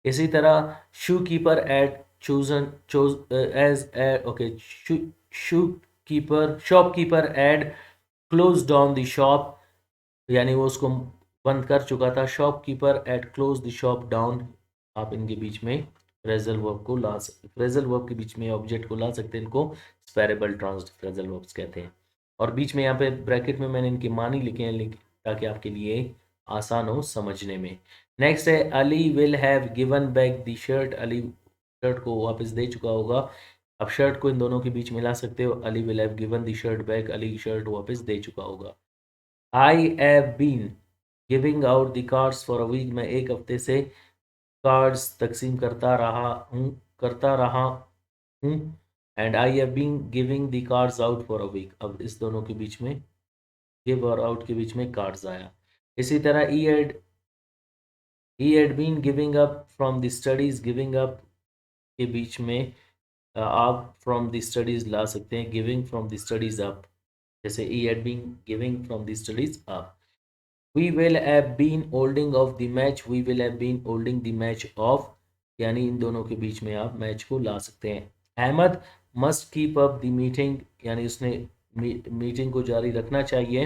इसी तरह shopkeeper had chosen chose as okay, shopkeeper shopkeeper had close down the shop, यानी वो उसको बंद कर चुका था। Shopkeeper had close the shop down, आप इनके बीच में फ्रेजल वर्ब को ला सकते, फ्रेजल वर्ब के बीच में ऑब्जेक्ट को ला सकते हैं, इनको स्पेरेबल ट्रांजिटिव फ्रेजल वर्ब्स कहते हैं। और बीच में यहाँ पे ब्रैकेट में मैंने इनके मानी लिखे हैं ताकि आपके लिए आसान हो समझने में। नेक्स्ट है Ali will have given back the shirt, Ali shirt को वापस दे चुका होगा। अब शर्ट को इन दोनों के बीच में ला सकते हो, Ali will have given the shirt back, Ali shirt वापस दे चुका होगा। I have been giving out the cards for a week, मैं एक हफ्ते से कार्ड्स तकसीम करता रहा हूँ। And I have been giving the cards out for a week, अब इस दोनों के बीच में, गिव और आउट के बीच में कार्ड्स आया। इसी तरह he had been giving up from the studies, giving up के बीच में आप फ्रॉम द स्टडीज ला सकते हैं, giving from the studies up. जैसे he had been giving from the studies up. We will have been holding of the match, we will have been holding the match of, यानी इन दोनों के बीच में आप मैच को ला सकते हैं। Ahmed must keep up the meeting, यानी उसने मीटिंग को जारी रखना चाहिए।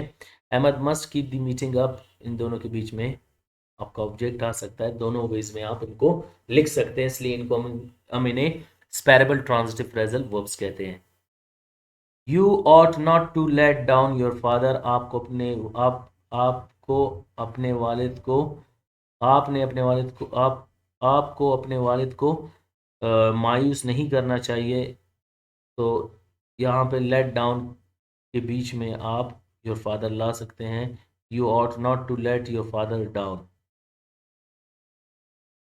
Ahmed must keep the meeting up, इन दोनों के बीच में आपका ऑब्जेक्ट आ सकता है, दोनों वेज में आप इनको लिख सकते हैं, इसलिए इनको हम इन्हें स्पेरेबल ट्रांजिटिव फ्रेजल वर्ब्स कहते हैं। You ought not to let down your father, आपको अपने वालिद को आपने अपने वालिद को आपको अपने वालिद को मायूस नहीं करना चाहिए। तो यहाँ पे लेट डाउन के बीच में आप योर फादर ला सकते हैं, you ought not to let your father down.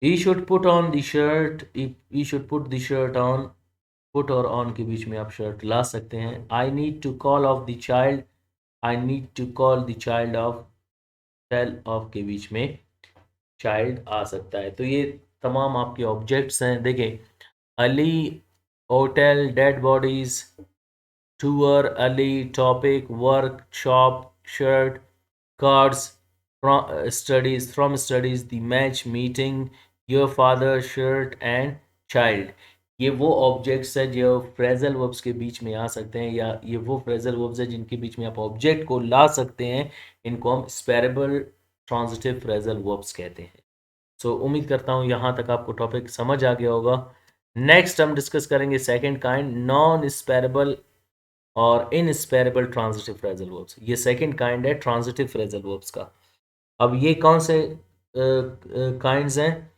He should put on the shirt, he should put the shirt on, put और ऑन के बीच में आप शर्ट ला सकते हैं। I need to call off the child, I need to call the child off, tell off के बीच में चाइल्ड आ सकता है। तो ये तमाम आपके ऑब्जेक्ट्स हैं। देखें, Ali, hotel, dead bodies, tour, Ali, topic, work, shop, shirt, cards, studies, from studies, the match, meeting, your father, shirt and child. ये वो ऑब्जेक्ट्स है जो फ्रेजल वर्ब्स के बीच में आ सकते हैं, या ये वो फ्रेजल वर्ब्स है जिनके बीच में आप ऑब्जेक्ट को ला सकते हैं, इनको हम स्पेरेबल ट्रांजिटिव फ्रेजल वर्ब्स कहते हैं। सो उम्मीद करता हूँ यहाँ तक आपको टॉपिक समझ आ गया होगा। नेक्स्ट हम डिस्कस करेंगे सेकंड काइंड, नॉन स्पेरेबल और इनस्पेरेबल ट्रांजिटिव फ्रेजल वर्ब्स। ये सेकंड काइंड है ट्रांजिटिव फ्रेजल वर्ब्स का। अब ये कौन से काइंड्स हैं?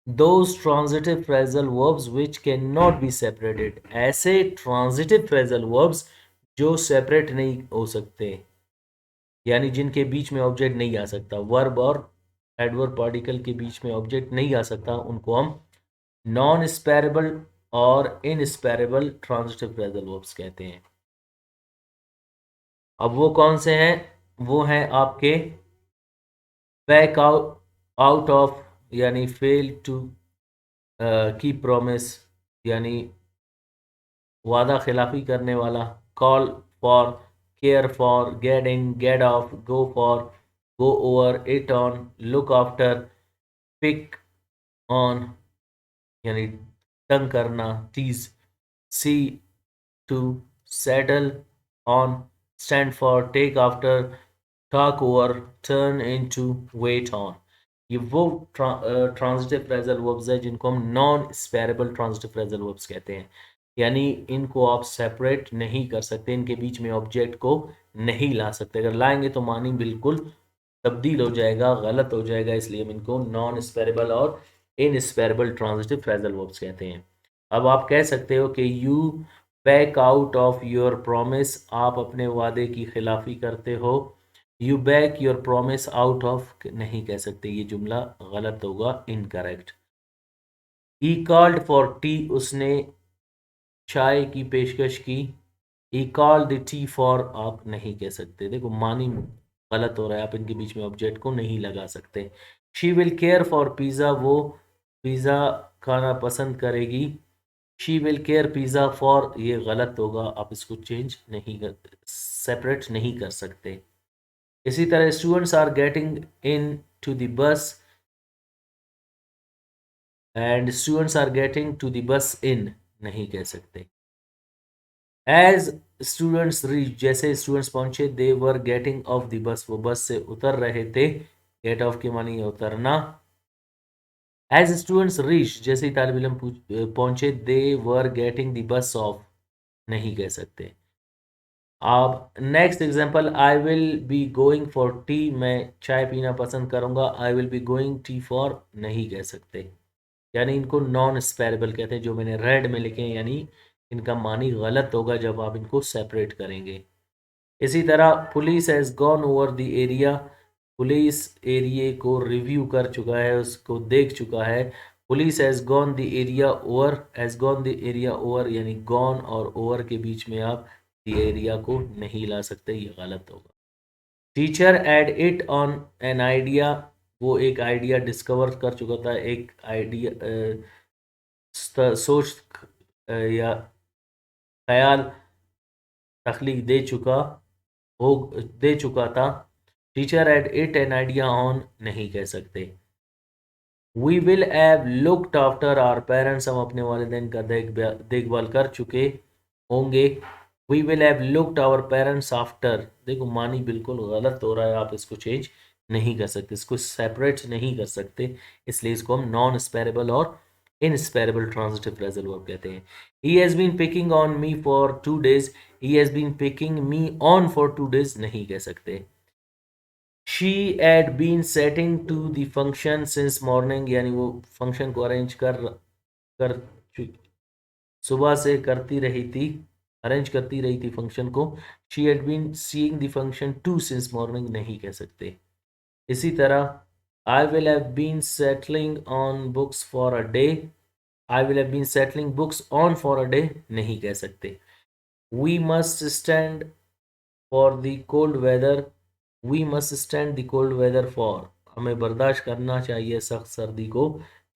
Those transitive phrasal verbs which cannot be separated, ऐसे transitive phrasal verbs जो सेपरेट नहीं हो सकते, यानी जिनके बीच में ऑब्जेक्ट नहीं आ सकता, वर्ब और एडवर्ब पार्टिकल के बीच में ऑब्जेक्ट नहीं आ सकता, उनको हम नॉन स्पेरेबल और इनस्पेरेबल ट्रांजिटिव फ्रेजल वर्ब्स कहते हैं। अब वो कौन से हैं? वो हैं आपके बैक आउट ऑफ, यानी फेल टू कीप प्रॉमिस, यानी वादा खिलाफी करने वाला। Call for, care for, get in, get off, go for, go over, it on, look after, pick on, यानी तंग करना, tease, see to, settle on, stand for, take after, talk over, turn into, wait on. ये वो ट्रांजिटिव फ्रेजल वर्ब्स है जिनको हम non separable transitive phrasal verbs कहते हैं, यानी इनको आप सेपरेट नहीं कर सकते, इनके बीच में ऑब्जेक्ट को नहीं ला सकते, अगर लाएंगे तो मानी बिल्कुल तब्दील हो जाएगा, गलत हो जाएगा, इसलिए हम इनको नॉन स्पेरेबल और इनस्पेरेबल ट्रांजिटिव फ्रेजल वर्ब्स कहते हैं। अब आप कह सकते हो कि you back out of your promise, आप अपने वादे की खिलाफी करते हो। You back your promise out of नहीं कह सकते, ये जुमला गलत होगा, incorrect. He called for T, उसने चाय की पेशकश की। ही कॉल द टी फॉर, आप नहीं कह सकते, देखो मानी गलत हो रहा है, आप इनके बीच में ऑब्जेक्ट को नहीं लगा सकते। She will care for pizza, वो पिज़्ज़ा खाना पसंद करेगी। She will care pizza for, ये गलत होगा, आप इसको चेंज नहीं कर, सेपरेट नहीं कर सकते। इसी तरह students are getting into the bus and students are getting to the bus in नहीं कह सकते। एज स्टूडेंट्स रीच, जैसे स्टूडेंट्स पहुंचे, they were getting off the bus, वो बस से उतर रहे थे। गेट ऑफ की मानी है उतरना। एज स्टूडेंट्स रीच, जैसे ही तालिब इल्म पहुंचे, they were getting the bus off नहीं कह सकते। अब next example, I will be going for tea, मैं चाय पीना पसंद करूंगा। I will be going tea for नहीं कह सकते, यानी इनको नॉन स्पेरेबल कहते हैं, जो मैंने रेड में लिखे हैं, यानी इनका मानी गलत होगा जब आप इनको सेपरेट करेंगे। इसी तरह police has gone over the area, police एरिए को रिव्यू कर चुका है, उसको देख चुका है। Police has gone the area over, has gone the area over, यानी गॉन और ओवर के बीच में आप द एरिया को नहीं ला सकते, ये गलत होगा। Teacher had it on an idea, वो एक आइडिया डिस्कवर कर चुका था, एक आइडिया सोच या ख्याल तख्लीक हो दे चुका था। Teacher had it an idea on नहीं कह सकते। We will have looked after our parents, हम अपने वालिदैन का देखभाल कर चुके होंगे। We will have looked our parents after, देखो मानी बिल्कुल गलत हो रहा है, आप इसको चेंज नहीं कर सकते, इसको सेपरेट नहीं कर सकते, इसलिए इसको हम नॉन स्पेरेबल और इनस्पेरेबल ट्रांजिटिव फ्रेजल वर्ब कहते हैं। He has been picking on me for 2 days, he has been picking me on for 2 days नहीं कह सकते। She had been setting to the function since morning, यानी वो फंक्शन को अरेंज कर सुबह से करती रही थी, अरेंज करती रही थी फंक्शन को। She had been seeing the function too since morning नहीं कह सकते। इसी तरह I will have been settling on books for a day, I will have been settling books on for a day नहीं कह सकते। We must stand for the cold weather, we must stand the cold weather for, हमें बर्दाश्त करना चाहिए सख्त सर्दी को,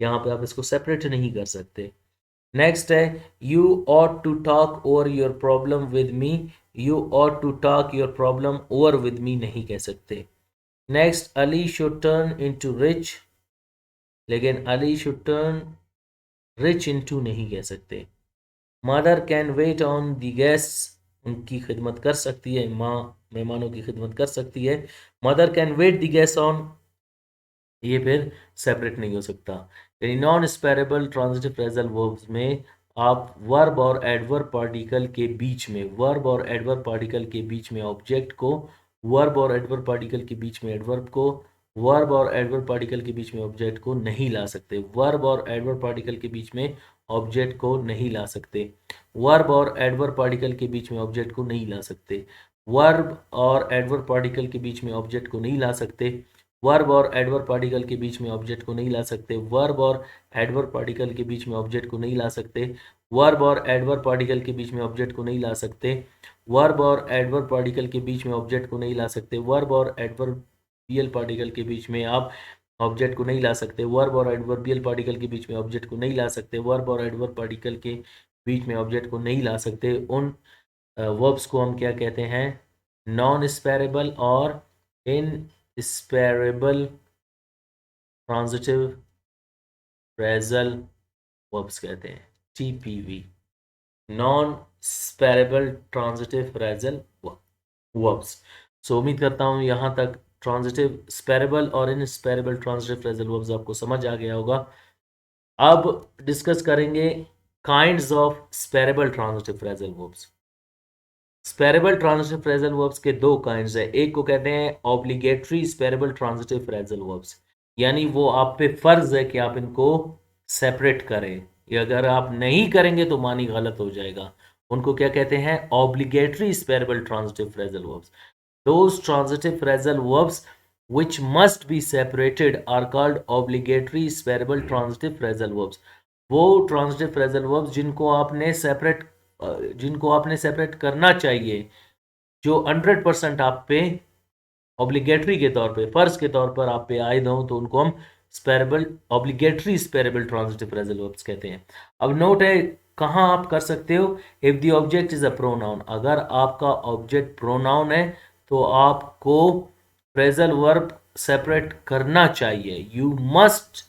यहाँ पे आप इसको सेपरेट नहीं कर सकते। नेक्स्ट है you ought to talk over your problem with me, you ought to talk your problem over with me नहीं कह सकते। Next Ali should turn into rich, लेकिन Ali should turn rich into नहीं कह सकते। Mother can wait on the guests, उनकी खिदमत कर सकती है, माँ मेहमानों की खिदमत कर सकती है। Mother can wait the guest on, ये फिर सेपरेट नहीं हो सकता। यानी non separable transitive phrasal verbs में आप वर्ब और एडवर्ब पार्टिकल के बीच में, वर्ब और एडवर्ब पार्टिकल के बीच में ऑब्जेक्ट को, वर्ब और एडवर्ब पार्टिकल के बीच में एडवर्ब को, वर्ब और एडवर्ब पार्टिकल के बीच में ऑब्जेक्ट को नहीं ला सकते, वर्ब और एडवर्ब पार्टिकल के बीच में ऑब्जेक्ट को नहीं ला सकते, वर्ब और एडवर्ब पार्टिकल के बीच में ऑब्जेक्ट को नहीं ला सकते, वर्ब और एडवर्ब पार्टिकल के बीच में ऑब्जेक्ट को नहीं ला सकते, वर्ब और एडवर्ब पार्टिकल के बीच में ऑब्जेक्ट को नहीं ला सकते, वर्ब और एडवर्ब पार्टिकल के बीच में ऑब्जेक्ट को नहीं ला सकते, वर्ब और एडवर्ब पार्टिकल के बीच में ऑब्जेक्ट को नहीं ला सकते, वर्ब और एडवर्ब पार्टिकल के बीच में ऑब्जेक्ट को नहीं ला सकते, वर्ब और एडवर्बियल पार्टिकल के बीच में आप ऑब्जेक्ट को नहीं ला सकते, वर्ब और एडवर्बियल पार्टिकल के बीच में ऑब्जेक्ट को नहीं ला सकते, वर्ब और एडवर्ब पार्टिकल के बीच में ऑब्जेक्ट को नहीं ला सकते। उन वर्ब्स को हम क्या कहते हैं? नॉन स्पेरेबल और inseparable transitive phrasal verbs कहते हैं, TPV, non separable transitive phrasal verbs. So उम्मीद करता हूँ यहाँ तक ट्रांजिटिव स्पेरेबल और inseparable transitive phrasal verbs आपको समझ आ गया होगा। अब डिस्कस करेंगे kinds of separable transitive phrasal verbs. Separable transitive phrasal verbs के दो काइंड्स है, एक को कहते हैं obligatory separable transitive phrasal verbs, यानी वो आप पे फर्ज है कि आप इनको सेपरेट करें, ये अगर आप नहीं करेंगे तो मानी गलत हो जाएगा। उनको क्या कहते हैं? Obligatory separable transitive phrasal verbs. Those transitive phrasal verbs which must be separated are called obligatory separable transitive phrasal verbs. वो transitive phrasal verbs जिनको आपने सेपरेट करना चाहिए, जो 100% आप पे ऑब्लिगेटरी के तौर पे, फर्ज के तौर पर आप पे आयद हों, तो उनको हम स्पेरेबल obligatory separable transitive phrasal verbs कहते हैं। अब नोट है कहाँ आप कर सकते हो? If the object is a pronoun, अगर आपका ऑब्जेक्ट प्रोनाउन है तो आपको फ्रेजल वर्ब सेपरेट करना चाहिए। You must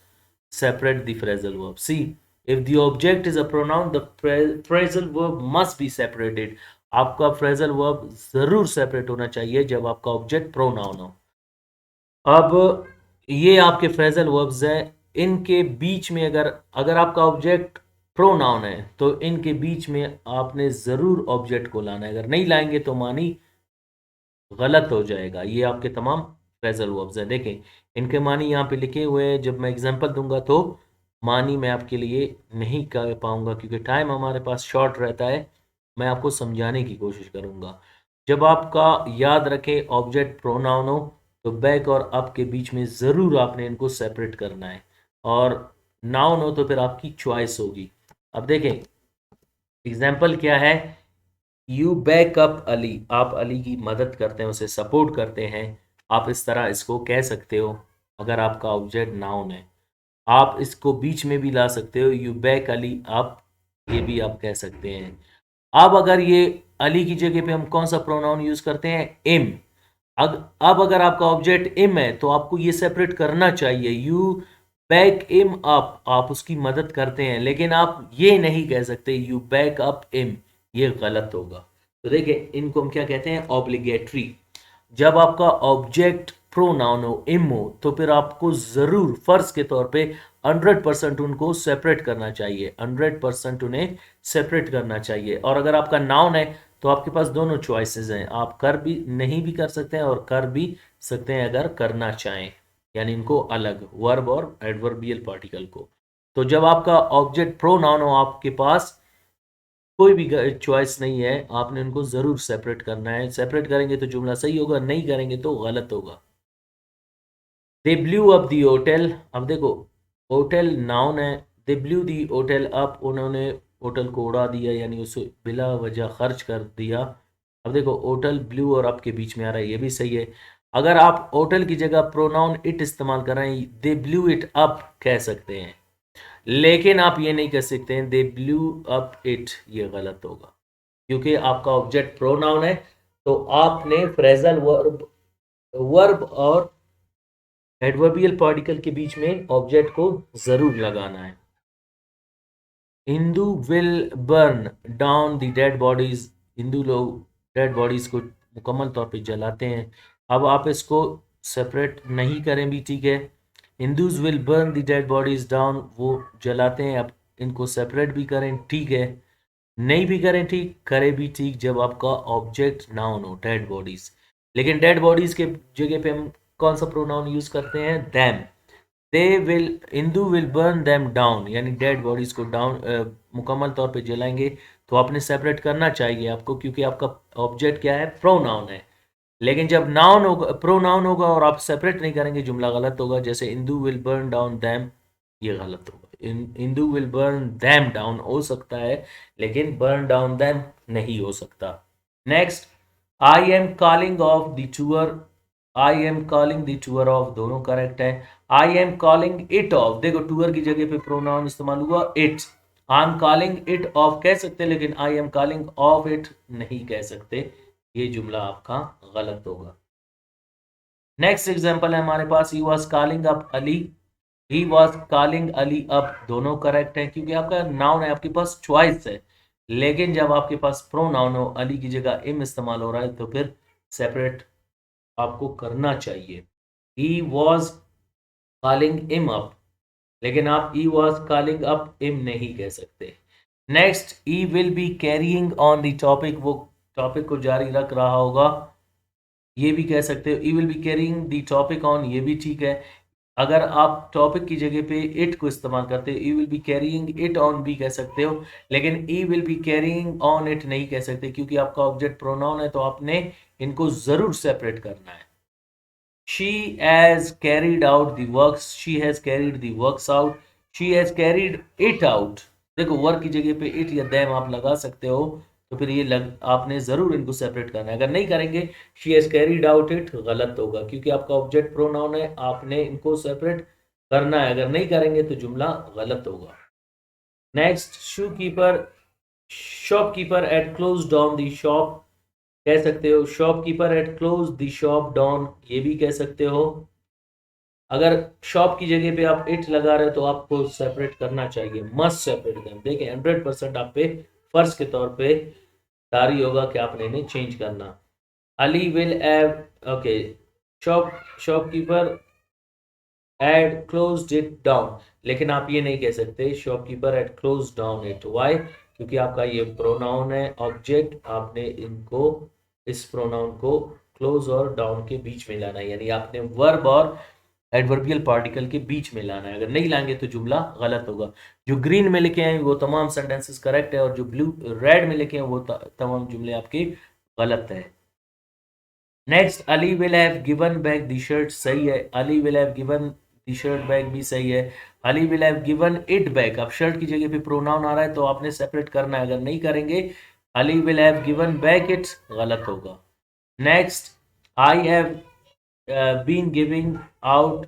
separate the phrasal verb. See, if the object is a pronoun, the phrasal verb must be separated. आपका phrasal verb जरूर separate होना चाहिए जब आपका object pronoun हो। अब ये आपके phrasal verbs हैं, इनके बीच में अगर आपका object pronoun है तो इनके बीच में आपने जरूर object को लाना है। अगर नहीं लाएंगे तो मानी गलत हो जाएगा। ये आपके तमाम फ्रेजल वर्ब्स हैं। देखें, इनके मानी यहाँ पे लिखे हुए हैं। जब मैं एग्जांपल दूंगा तो मानी मैं आपके लिए नहीं कर पाऊंगा क्योंकि टाइम हमारे पास शॉर्ट रहता है। मैं आपको समझाने की कोशिश करूंगा। जब आपका याद रखें ऑब्जेक्ट प्रोनाउन हो तो बैक और अप के बीच में ज़रूर आपने इनको सेपरेट करना है, और नाउन हो तो फिर आपकी चॉइस होगी। अब देखें एग्जाम्पल क्या है। यू बैक अप अली, आप अली की मदद करते हैं, उसे सपोर्ट करते हैं। आप इस तरह इसको कह सकते हो अगर आपका ऑब्जेक्ट नाउन है। आप इसको बीच में भी ला सकते हो, यू बैक अली अप, ये भी आप कह सकते हैं। अब अगर ये अली की जगह पे हम कौन सा प्रोनाउन यूज करते हैं? इम। अब अगर आपका ऑब्जेक्ट इम है तो आपको ये सेपरेट करना चाहिए, यू बैक इम अप, आप उसकी मदद करते हैं। लेकिन आप ये नहीं कह सकते यू बैक अप इम, ये गलत होगा। तो देखिए इनको हम क्या कहते हैं? ऑब्लिगेटरी। जब आपका ऑब्जेक्ट प्रोनाउन हो, इम हो, तो फिर आपको जरूर फर्ज के तौर पे 100% उनको सेपरेट करना चाहिए, 100% उन्हें सेपरेट करना चाहिए। और अगर आपका नाउन है तो आपके पास दोनों चॉइसेस हैं, आप कर भी नहीं भी कर सकते हैं और कर भी सकते हैं अगर करना चाहें, यानी इनको अलग, वर्ब और एडवर्बियल पार्टिकल को। तो जब आपका ऑब्जेक्ट प्रोनाउन हो, आपके पास कोई भी चॉइस नहीं है, आपने उनको जरूर सेपरेट करना है। सेपरेट करेंगे तो जुमला सही होगा, नहीं करेंगे तो गलत होगा। दे ब्लू अप दी होटल। अब देखो होटल नाउन है, they blue the hotel up, उन्होंने होटल को उड़ा दिया, यानी उसे बिला वजह खर्च कर दिया। अब देखो होटल ब्लू और अप के बीच में आ रहा है, ये भी सही है। अगर आप होटल की जगह प्रोनाउन इट इस्तेमाल कर रहे हैं, दे ब्लू इट अप कह सकते हैं, लेकिन आप ये नहीं कह सकते हैं दे ब्लू अप इट, ये गलत होगा क्योंकि आपका ऑब्जेक्ट प्रोनाउन है। तो आपने फ्रेजल वर्ब वर्ब और एडवर्बियल पार्टिकल के बीच में ऑब्जेक्ट को जरूर लगाना है। Hindu will burn down the dead bodies, Hindu लोग डेड बॉडीज को मुकम्मल तौर पे जलाते हैं। अब आप इसको सेपरेट नहीं करें भी ठीक है, Hindus will burn the dead bodies down, वो जलाते हैं। अब इनको सेपरेट भी करें ठीक है, नहीं भी करें ठीक, करें भी ठीक जब आपका ऑब्जेक्ट नाउन हो, डेड बॉडीज। लेकिन डेड बॉडीज के जगह पे हम कौन सा प्रोनाउन यूज करते हैं? Them. They will, Hindu will burn them down, यानी डेड बॉडीज को डाउन मुकम्मल तौर पे जलाएंगे। तो आपने सेपरेट करना चाहिए आपको, क्योंकि आपका ऑब्जेक्ट क्या है? प्रोनाउन है। लेकिन जब नाउन होगा, प्रोनाउन होगा और आप सेपरेट नहीं करेंगे, जुमला गलत होगा। जैसे Hindu will burn down them, ये गलत होगा। Hindu will burn them down हो सकता है, लेकिन बर्न डाउन दैम नहीं हो सकता। Next, I am calling off the tour, I am calling the tour off, दोनों करेक्ट है। I am calling it of, देखो टूअर की जगह पे प्रोनाउन इस्तेमाल हुआ it. I am calling it of कह सकते हैं, लेकिन आई एम कॉलिंग ऑफ इट नहीं कह सकते, ये जुमला आपका गलत होगा। नेक्स्ट एग्जांपल है हमारे पास, he was calling up Ali, he was calling Ali up, दोनों करेक्ट है क्योंकि आपका नाउन है, आपके पास चॉइस है। लेकिन जब आपके पास प्रोनाउन हो, अली की जगह इम इस्तेमाल हो रहा है, तो फिर सेपरेट आपको करना चाहिए। ही वॉज कॉलिंग इम अप, लेकिन आप ई वॉज कॉलिंग अप इम नहीं कह सकते। Next, E will be carrying on the topic, वो टॉपिक को जारी रख रहा होगा, ये भी कह सकते हो। He will be carrying the topic on, ये भी ठीक है। अगर आप टॉपिक की जगह पे इट को इस्तेमाल करते हो, you will be carrying it on भी कह सकते हो, लेकिन he will be carrying on it नहीं कह सकते, क्योंकि आपका ऑब्जेक्ट प्रोनाउन है, तो आपने इनको जरूर सेपरेट करना है। She has carried out the works. She has carried the works out. She has carried it out. देखो वर्क की जगह पे इट या देम आप लगा सकते हो, तो फिर आपने जरूर इनको सेपरेट करना है। अगर नहीं करेंगे she has carried out it गलत होगा, क्योंकि आपका ऑब्जेक्ट प्रोनाउन है, आपने इनको सेपरेट करना है। अगर नहीं करेंगे तो जुमला गलत होगा। Next, shoe keeper shopkeeper had close down the shop कह सकते हो। Shopkeeper had close the shop down ये भी कह सकते हो। अगर शॉप की जगह पे आप इट लगा रहे हो तो आपको सेपरेट करना चाहिए, मस्ट सेपरेट देम। देखिए 100% आप पे फर्ज के तौर पे तारी होगा कि आपने इन्हें चेंज करना। Ali will have, okay, shopkeeper had closed it down, लेकिन आप ये नहीं कह सकते shopkeeper had close down it. Why? क्योंकि आपका ये प्रोनाउन है, ऑब्जेक्ट, आपने इनको इस प्रोनाउन को क्लोज और डाउन के बीच में लाना है, यानी आपने वर्ब और एडवर्बियल पार्टिकल के बीच में लाना है। अगर नहीं लाएंगे तो जुमला गलत होगा। जो ग्रीन में लिखे हैं वो तमाम सेंटेंसेस करेक्ट है, और जो ब्लू रेड में लिखे हैं वो तमाम जुमले आपके गलत है। Next, Ali will have given back the shirt सही है। Ali will have given the shirt back भी सही है। Ali will have given it back, अब शर्ट की जगह पे प्रोनाउन आ रहा है तो आपने सेपरेट करना है। अगर नहीं करेंगे Ali will have given back it गलत होगा। Next, I have been giving out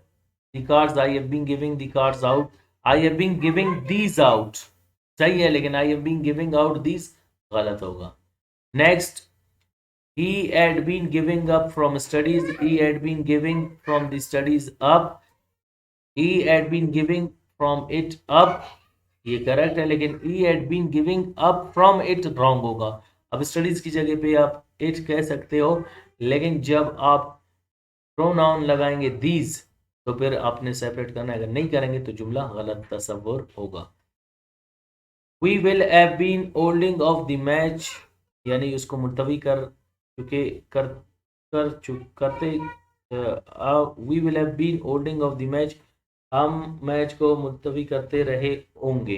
the cards. I have been giving the cards out. I have been giving these out सही है, लेकिन I have been giving out these गलत होगा। Next, he had been giving up from studies. He had been giving from the studies up. He had been giving from it up ये करेक्ट है, लेकिन he had been giving up from it wrong होगा। अब स्टडीज की जगह पे आप it कह सकते हो, लेकिन जब आप प्रोनाउन लगाएंगे दीज तो फिर आपने सेपरेट करना है। अगर नहीं करेंगे तो जुमला गलत तस्वुर होगा। We will have been holding off the match, यानी उसको मुलतवी कर चुके कर कर चुक करते we will have been holding off the match, हम मैच को मुलतवी करते रहे होंगे।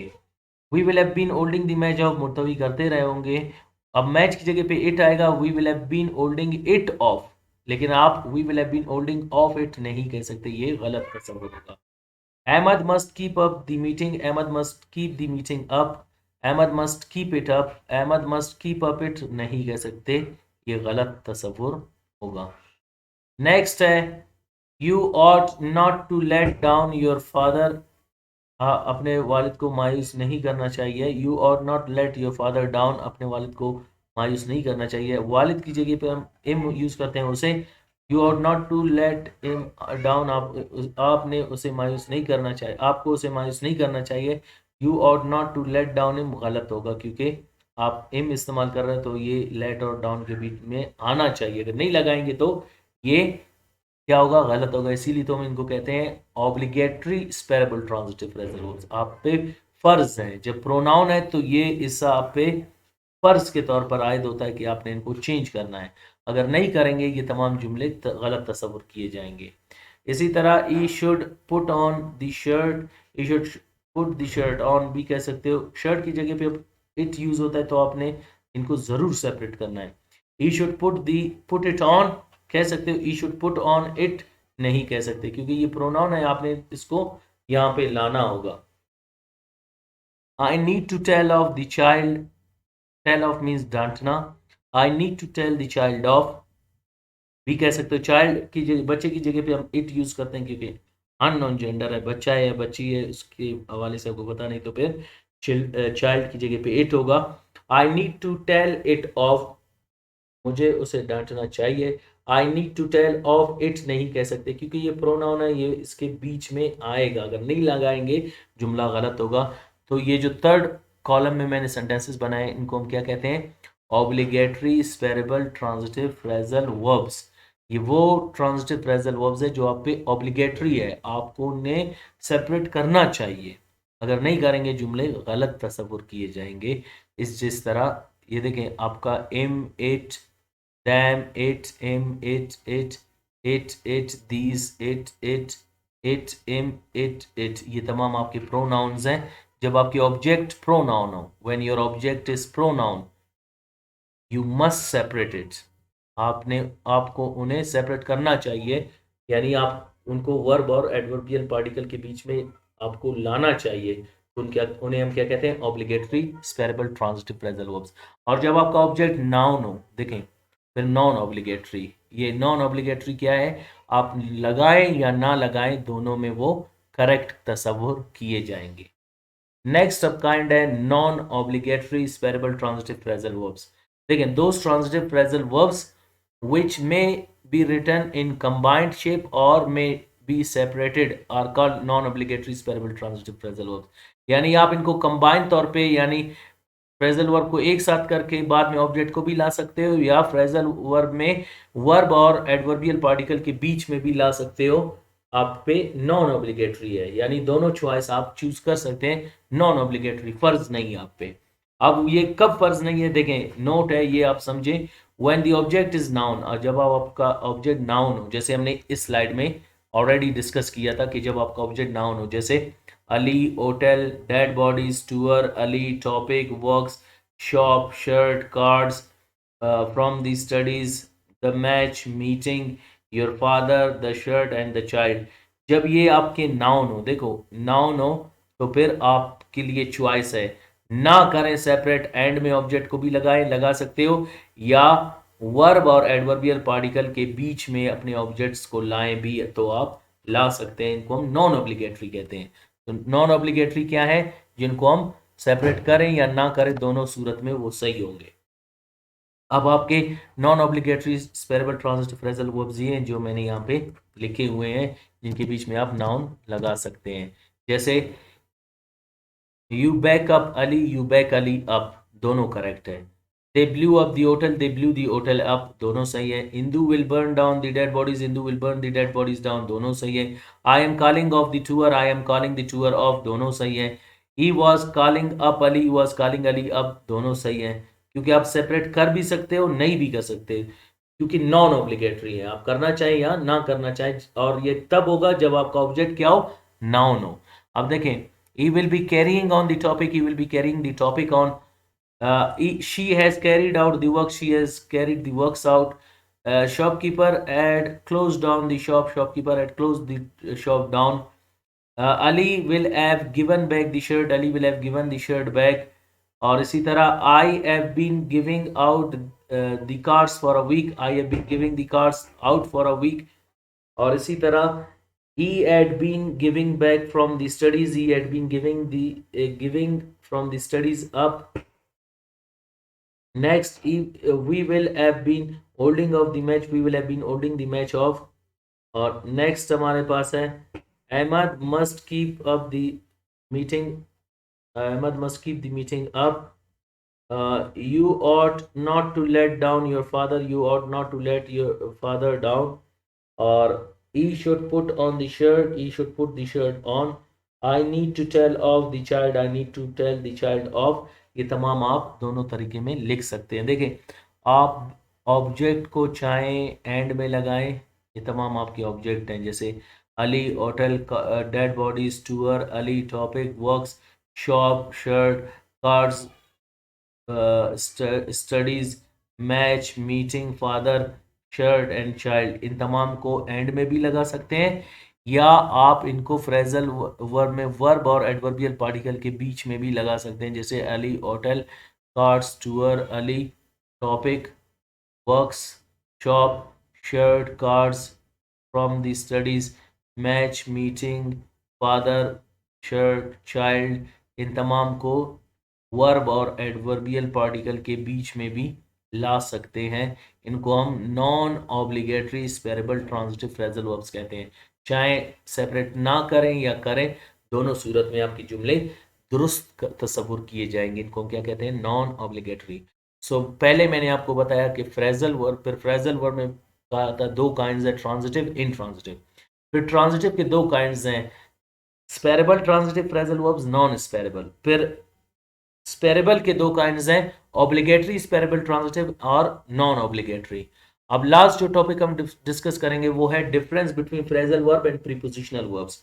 We will have been holding the match off, मुलतवी करते रहे होंगे। अब मैच की जगह पे इट आएगा, we will have been holding it off, लेकिन आप we will have been holding off it नहीं कह सकते, ये गलत तस्वुर होगा। Ahmad must keep up the meeting, Ahmad must keep the meeting up, Ahmad must keep it up, Ahmad must keep up it नहीं कह सकते, ये गलत तस्वुर होगा। नेक्स्ट है, you ought not to let down your father, अपने वालिद को मायूस नहीं करना चाहिए। You ought not let your father down, अपने वालिद को मायूस नहीं करना चाहिए। वालिद की जगह पे हम इम यूज़ करते हैं उसे, you ought not to let him down, आपने उसे मायूस नहीं करना चाहिए, आपको उसे मायूस नहीं करना चाहिए। You ought not to let down him गलत होगा, क्योंकि आप इम इस्तेमाल कर रहे हैं, तो ये लेट और डाउन के बीच में आना चाहिए। अगर नहीं लगाएंगे तो ये क्या होगा, गलत होगा। इसीलिए तो हम इनको कहते हैं obligatory separable transitive phrasal verbs. आप पे फर्ज है, जब प्रोनाउन है तो ये इससे आप पे फर्ज के तौर पर आयद होता है कि आपने इनको चेंज करना है। अगर नहीं करेंगे ये तमाम जुमले गलत तस्वुर किए जाएंगे। इसी तरह he should put on the shirt, he should put the shirt on भी कह सकते हो। शर्ट की जगह पे इट यूज होता है तो आपने इनको जरूर सेपरेट करना है। ई शुड पुट इट ऑन कह सकते हो, ई शुड पुट ऑन इट नहीं कह सकते, क्योंकि ये प्रोनाउन है, आपने इसको यहाँ पे लाना होगा। I need to tell off the child, tell off means डांटना। I need to tell the child off भी कह सकते हो। चाइल्ड की जगह, बच्चे की जगह पे हम इट यूज करते हैं, क्योंकि अननोन जेंडर है, बच्चा है या बच्ची है, उसके हवाले से आपको पता नहीं, तो फिर चाइल्ड की जगह पे इट होगा। I need to tell it off, मुझे उसे डांटना चाहिए। I need to tell off it नहीं कह सकते, क्योंकि ये प्रोनाउन है, ये इसके बीच में आएगा। अगर नहीं लगाएंगे जुमला गलत होगा। तो ये जो थर्ड कॉलम में मैंने सेंटेंसेस बनाए, इनको हम क्या कहते हैं, obligatory separable transitive phrasal verbs. ये वो ट्रांजिटिव फ्रेजल वर्ब्स है जो आप पे ऑब्लिगेटरी है, आपको उन्हें सेपरेट करना चाहिए। अगर नहीं करेंगे जुमले गलत तस्वुर किए जाएंगे। इस जिस तरह ये देखें, आपका them it, them, it, him, it, these, it, it, him, it, ये तमाम आपके प्रोनाउंस हैं। जब आपके ऑब्जेक्ट प्रोनाउन हो, when your object is pronoun, you must separate it. आपने आपको उन्हें सेपरेट करना चाहिए, यानी आप उनको वर्ब और एडवर्बियल पार्टिकल के बीच में आपको लाना चाहिए। उन्हें हम क्या कहते हैं? Obligatory separable transitive phrasal verbs. और जब आपका ऑब्जेक्ट नाउन हो, देखें, फिर नॉन ऑब्लिगेटरी। ये नॉन ऑब्लिगेटरी क्या है? आप लगाएं या ना लगाएं, दोनों में वो करेक्ट तस्वुर किए जाएंगे। नेक्स्ट सब काइंड है non obligatory separable transitive phrasal verbs. देखें, those transitive phrasal verbs which may be written in combined shape or may be separated are called non-obligatory separable transitive phrasal verbs। यानी आप इनको कंबाइन तौर पे, यानी फ्रेजल वर्ब को एक साथ करके बाद में ऑब्जेक्ट को भी ला सकते हो, या फ्रेजल वर्ब में वर्ब और एडवर्बियल पार्टिकल के बीच में भी ला सकते हो। आप पे नॉन ऑब्लिगेटरी है, यानी दोनों चॉइस आप चूज कर सकते हैं। नॉन ऑब्लिगेटरी, फर्ज नहीं है आप पे। अब ये कब फर्ज नहीं है, देखें, नोट है ये, आप समझें। When the object is noun, और जब आप आपका ऑब्जेक्ट नाउन हो, जैसे हमने इस स्लाइड में ऑलरेडी डिस्कस किया था कि जब आपका ऑब्जेक्ट नाउन हो, जैसे Ali, hotel, dead bodies, tour, Ali, topic, works, shop, shirt, cards, from the studies, the match, meeting, your father, the shirt and the child. जब ये आपके नाउन हो, देखो नाउन हो, तो फिर आपके लिए चॉइस है, ना करें सेपरेट, एंड में ऑब्जेक्ट को भी लगाएं, लगा सकते हो, या वर्ब और एडवर्बियल पार्टिकल के बीच में अपने ऑब्जेक्ट्स को लाएं भी, तो आप ला सकते हैं। इनको हम नॉन ऑब्लिगेटरी कहते हैं। तो नॉन ऑब्लिगेटरी क्या है? जिनको हम सेपरेट करें या ना करें, दोनों सूरत में वो सही होंगे। अब आपके non obligatory separable transitive phrasal verbs ये हैं जो मैंने यहाँ पे लिखे हुए हैं, जिनके बीच में आप नाउन लगा सकते हैं। जैसे you back up Ali, you back Ali up, दोनों करेक्ट है। They blew up the hotel, they blew the hotel up, दोनों सही है। Indu will burn down the dead bodies, Indu will burn the dead bodies down, दोनों सही है। I am calling off the tour, I am calling the tour off, दोनों सही है। He was calling up Ali, he was calling Ali up, दोनों सही है। क्योंकि आप सेपरेट कर भी सकते हो, नहीं भी कर सकते, क्योंकि नॉन ऑब्लिगेटरी है। आप करना चाहें या ना करना चाहें, और ये तब होगा जब आपका ऑब्जेक्ट क्या हो? नाउन हो। अब देखें, he will be carrying on the topic, he will be carrying the topic on, she has carried out the work, she has carried the works out. Shopkeeper had closed down the shop, shopkeeper had closed the shop down. Ali will have given back the shirt, Ali will have given the shirt back. और इसी तरह I have been giving out the cards for a week, I have been giving the cards out for a week. और इसी तरह he had been giving back from the studies, he had been giving from the studies up. Next, we will have been holding of the match, we will have been holding the match of. और next हमारे पास है Ahmad must keep up the meeting, Ahmad must keep the meeting up. You ought not to let down your father, you ought not to let your father down. Or he should put on the shirt, he should put the shirt on. I need to tell of the child, I need to tell the child of। ये तमाम आप दोनों तरीके में लिख सकते हैं। देखें, आप ऑब्जेक्ट को चाहें एंड में लगाएं, ये तमाम आपके ऑब्जेक्ट हैं, जैसे Ali, hotel, dead bodies, tour, Ali, topic, works, shop, shirt, cards, studies, match, meeting, father, shirt and child. इन तमाम को एंड में भी लगा सकते हैं, या आप इनको फ्रेजल वर्ब में वर्ब और एडवर्बियल पार्टिकल के बीच में भी लगा सकते हैं, जैसे Ali, hotel, cards, tour, Ali, topic, works, shop, shirt, cards, from the studies, match, meeting, father, shirt, child. इन तमाम को वर्ब और एडवर्बियल पार्टिकल के बीच में भी ला सकते हैं। इनको हम non obligatory separable transitive phrasal verbs कहते हैं। चाहे सेपरेट ना करें या करें, दोनों सूरत में आपके जुमले दुरुस्त तस्वुर किए जाएंगे। इनको हम क्या कहते हैं? Non obligatory. सो पहले मैंने आपको बताया कि फ्रेजल वर्ब, फिर फ्रेजल वर्ब में कहा था दो काइंड्स है, ट्रांजिटिव, इनट्रांजिटिव। फिर ट्रांजिटिव के दो काइंड्स हैं, स्पेरेबल ट्रांजिटिव फ्रेजल वर्ब्स, नॉन स्पेरेबल। फिर स्पेरेबल के दो काइंड्स हैं, ऑब्लिगेटरी स्पेरेबल ट्रांजिटिव और नॉन ऑब्लिगेटरी। अब लास्ट जो टॉपिक हम डिस्कस करेंगे वो है difference between phrasal verb and prepositional verbs.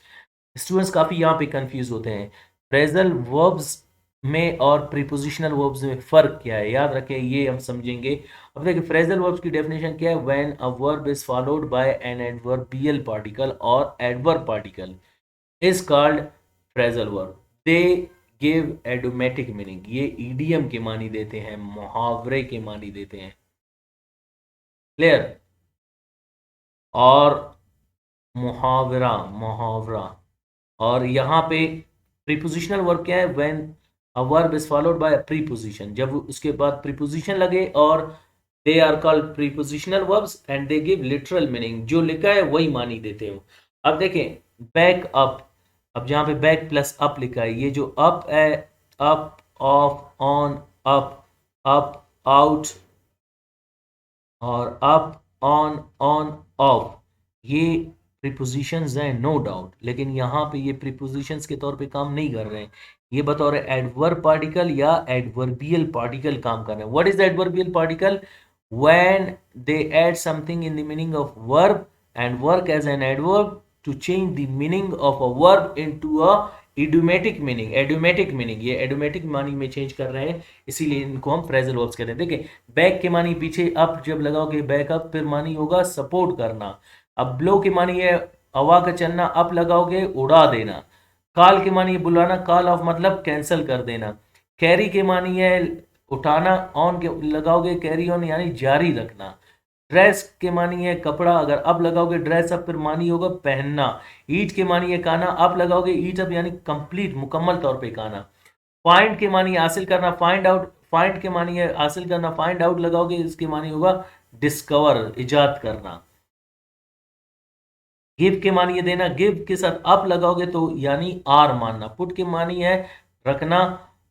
Students काफ़ी यहाँ पे कंफ्यूज होते हैं, फ्रेजल वर्ब्स में और प्रीपोजिशनल वर्ब्स में फ़र्क क्या है, याद रखें ये हम समझेंगे। अब देखिए फ्रेजल वर्ब्स की डेफिनेशन क्या है, when a verb is followed by an adverbial particle और adverb particle is called phrasal verb, they give idiomatic meaning, ये ईडीएम के मानी देते हैं, मुहावरे के मानी देते हैं, क्लियर। और मुहावरा मुहावरा और यहाँ पे प्रीपोजिशनल वर्ब क्या है, when a verb is followed by a preposition, जब उसके बाद प्रीपोजिशन लगे, और they are called prepositional verbs and they give literal meaning, जो लिखा है वही मानी देते हो। अब देखें बैक अप, अब जहाँ पे बैक प्लस अप लिखा है, ये जो अप है, up of on up out और अप ऑन ऑफ, ये प्रीपोजिशंस हैं नो डाउट, लेकिन यहाँ पे ये प्रीपोजिशंस के तौर पे काम नहीं कर रहे हैं, ये बतौर एडवर्ब पार्टिकल या एडवर्बियल पार्टिकल काम कर रहे हैं। What is adverbial particle, when they add something in the meaning of verb and work as an adverb to change the meaning of a verb into a idiomatic meaning, idiomatic meaning, ये idiomatic मानी में चेंज कर रहे हैं, इसीलिए इनको हम फ्रेजल वर्ब्स कहते हैं। देखिए बैक के मानी पीछे अप जब लगाओगे बैक अप, फिर मानी होगा सपोर्ट करना। अब ब्लो के मानी है हवा का चलना, अप लगाओगे उड़ा देना। कॉल के मानी है बुलाना, कॉल ऑफ मतलब कैंसिल कर देना। कैरी के मानी है उठाना, ऑन के लगाओगे कैरी ऑन यानी जारी रखना। ड्रेस के मानी है कपड़ा, अगर अब लगाओगे ड्रेस अप, फिर मानी होगा पहनना। ईट के मानी है खाना, अब लगाओगे ईट अप यानी कंप्लीट मुकम्मल तौर पे खाना। फाइंड के मानी है हासिल करना, फाइंड आउट, फाइंड के मानी है हासिल करना, फाइंड आउट लगाओगे इसके मानी होगा डिस्कवर, इजाद करना। गिव के मानी है देना, गिव के साथ अप लगाओगे तो यानी आर मानना। पुट के मानी है रखना,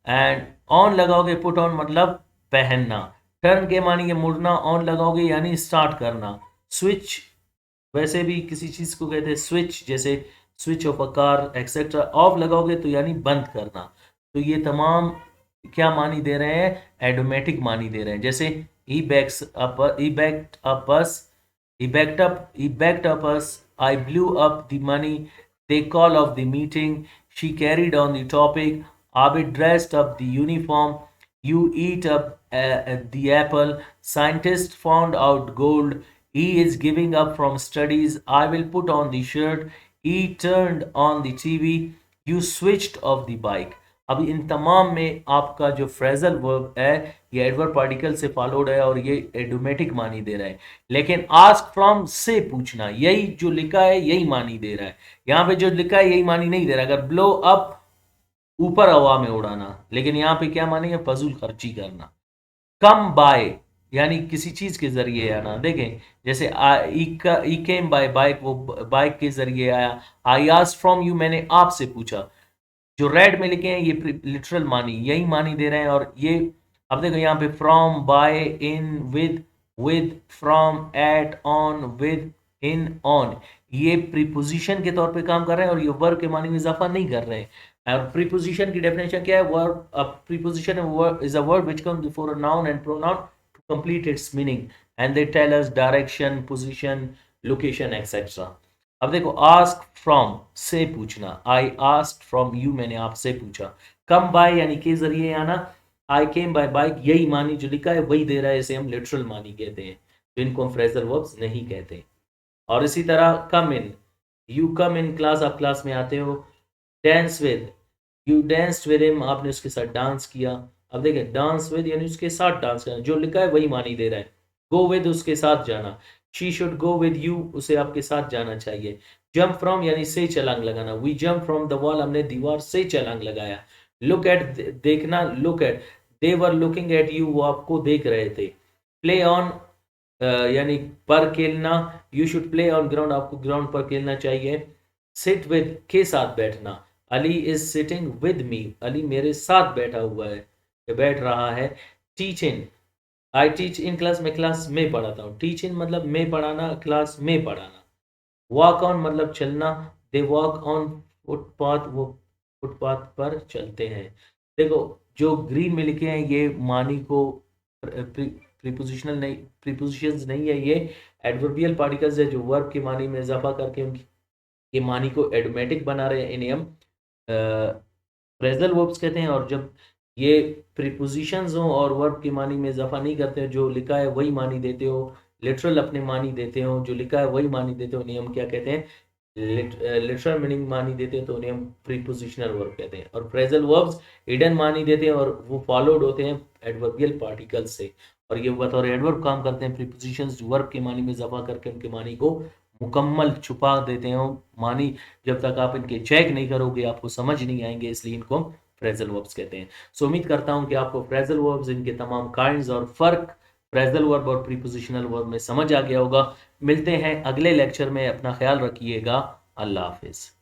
एंड ऑन लगाओगे पुट ऑन मतलब पहनना। टर्न के मानी है मुड़ना, ऑन लगाओगे यानी स्टार्ट करना। स्विच वैसे भी किसी चीज को कहते हैं स्विच, जैसे switch of a car etcetera. Of लगाओगे तो यानी बंद करना। तो ये तमाम क्या मानी दे रहे हैं, एडोमेटिक मानी दे रहे हैं। जैसे he backs up, he backed up us, he backed up us, I blew up the money, they call off the meeting, she carried on the topic, Abid dressed up the uniform, you eat up the apple, scientist found out gold, he is giving up from studies, I will put on the shirt, he turned on the TV, you switched off the bike। अब इन तमाम में आपका जो फ्रेजल वर्ब है ये एडवर्ब पार्टिकल से फॉलोड है और ये एडोमेटिक मानी दे रहा है। लेकिन आस्क फ्रॉम से पूछना, यही जो लिखा है यही मानी दे रहा है, यहाँ पे जो लिखा है यही मानी नहीं दे रहा। अगर ब्लो अप ऊपर हवा में उड़ाना, लेकिन यहाँ पे क्या मानेंगे, फजूल खर्ची करना। कम बाय यानी किसी चीज के जरिए आना, देखें जैसे ई केम बाय बाइक, वो बाइक के जरिए आया। आई आस्क्ड फ्रॉम यू, मैंने आपसे पूछा। जो रेड में लिखे हैं ये लिटरल मानी यही मानी दे रहे हैं। और ये अब देखो यहाँ पे from, by, in, with, from, at, on, with, in, on, ये प्रीपोजिशन के तौर पे काम कर रहे हैं और ये वर्ब के मानी में इजाफा नहीं कर रहे हैं। और प्रीपोजिशन की डेफिनेशन क्या है, verb preposition is a word which comes before a noun and pronoun to complete its meaning and they tell us direction, position, location etcetera. अब देखो आस्क फ्रॉम से पूछना, आई आस्क्ड फ्रॉम यू, मैंने आपसे पूछा। कम बाय यानी के जरिए आना, आई केम बाय बाइक, यही मानी जो लिखा है वही दे रहा है, इसे हम लिटरल मानी कहते हैं, तो इनको हम फ्रेजल वर्ब्स नहीं कहते। और इसी तरह कम इन, यू कम इन क्लास, आप क्लास में आते हो। Dance with, you danced with him, आपने उसके साथ डांस किया। अब देखिए डांस विद यानी उसके साथ डांस करना, जो लिखा है वही मानी दे रहा है। गो विद उसके साथ जाना, she should go with you, उसे आपके साथ जाना चाहिए। जंप फ्रॉम यानी से छलांग लगाना, we jump from the wall, हमने दीवार से छलांग लगाया। लुक एट देखना, look at, they were looking at you, वो आपको देख रहे थे। प्ले ऑन यानी पर खेलना, you should play on ground, आपको ग्राउंड पर खेलना चाहिए। सिट विद के साथ बैठना, Ali is sitting with me, Ali मेरे साथ बैठा हुआ है या बैठ रहा है। Teach in, I teach in class, मैं क्लास में पढ़ाता हूँ। टीच इन मतलब में पढ़ाना, क्लास में पढ़ाना। वॉक ऑन मतलब चलना, दे वॉक ऑन फुटपाथ, वो फुटपाथ पर चलते हैं। देखो जो ग्रीन में लिखे हैं ये मानी को प्रीपोजिशंस नहीं है, ये एडवर्बियल पार्टिकल्स है जो वर्ब की मानी में इजाफा करके उनकी ये मानी को एडोमेटिक बना रहे हैं। इन्हें हम फ्रेजल वर्ब्स कहते हैं। और जब ये प्रीपोजिशंस हो और वर्ब की मानी में इजाफा नहीं करते हो, जो लिखा है वही मानी देते हो, लिटरल अपनी मानी देते हो, जो लिखा है वही मानी देते हो, उन्हें हम क्या कहते हैं, लिटरल मीनिंग मानी देते हैं, तो उन्हें हम प्रीपोजिशनल वर्ब कहते हैं। और फ्रेजल वर्ब्स हिडन मानी देते हैं और वो फॉलोड होते हैं एडवर्बियल पार्टिकल्स से, और ये बतौर एडवर्ब काम करते हैं। प्रीपोजिशंस वर्ब की मानी में इजाफा करके उनकी मानी को मुकम्मल छुपा देते हैं। मानी जब तक आप इनके चेक नहीं करोगे आपको समझ नहीं आएंगे, इसलिए इनको हम फ्रेजल वर्ब्स कहते हैं। सो उम्मीद करता हूं कि आपको फ्रेजल वर्ब्स, इनके तमाम काइंड्स और फर्क फ्रेजल वर्ब और प्रीपोजिशनल वर्ब में समझ आ गया होगा। मिलते हैं अगले लेक्चर में, अपना ख्याल रखिएगा। अल्लाह हाफिज़।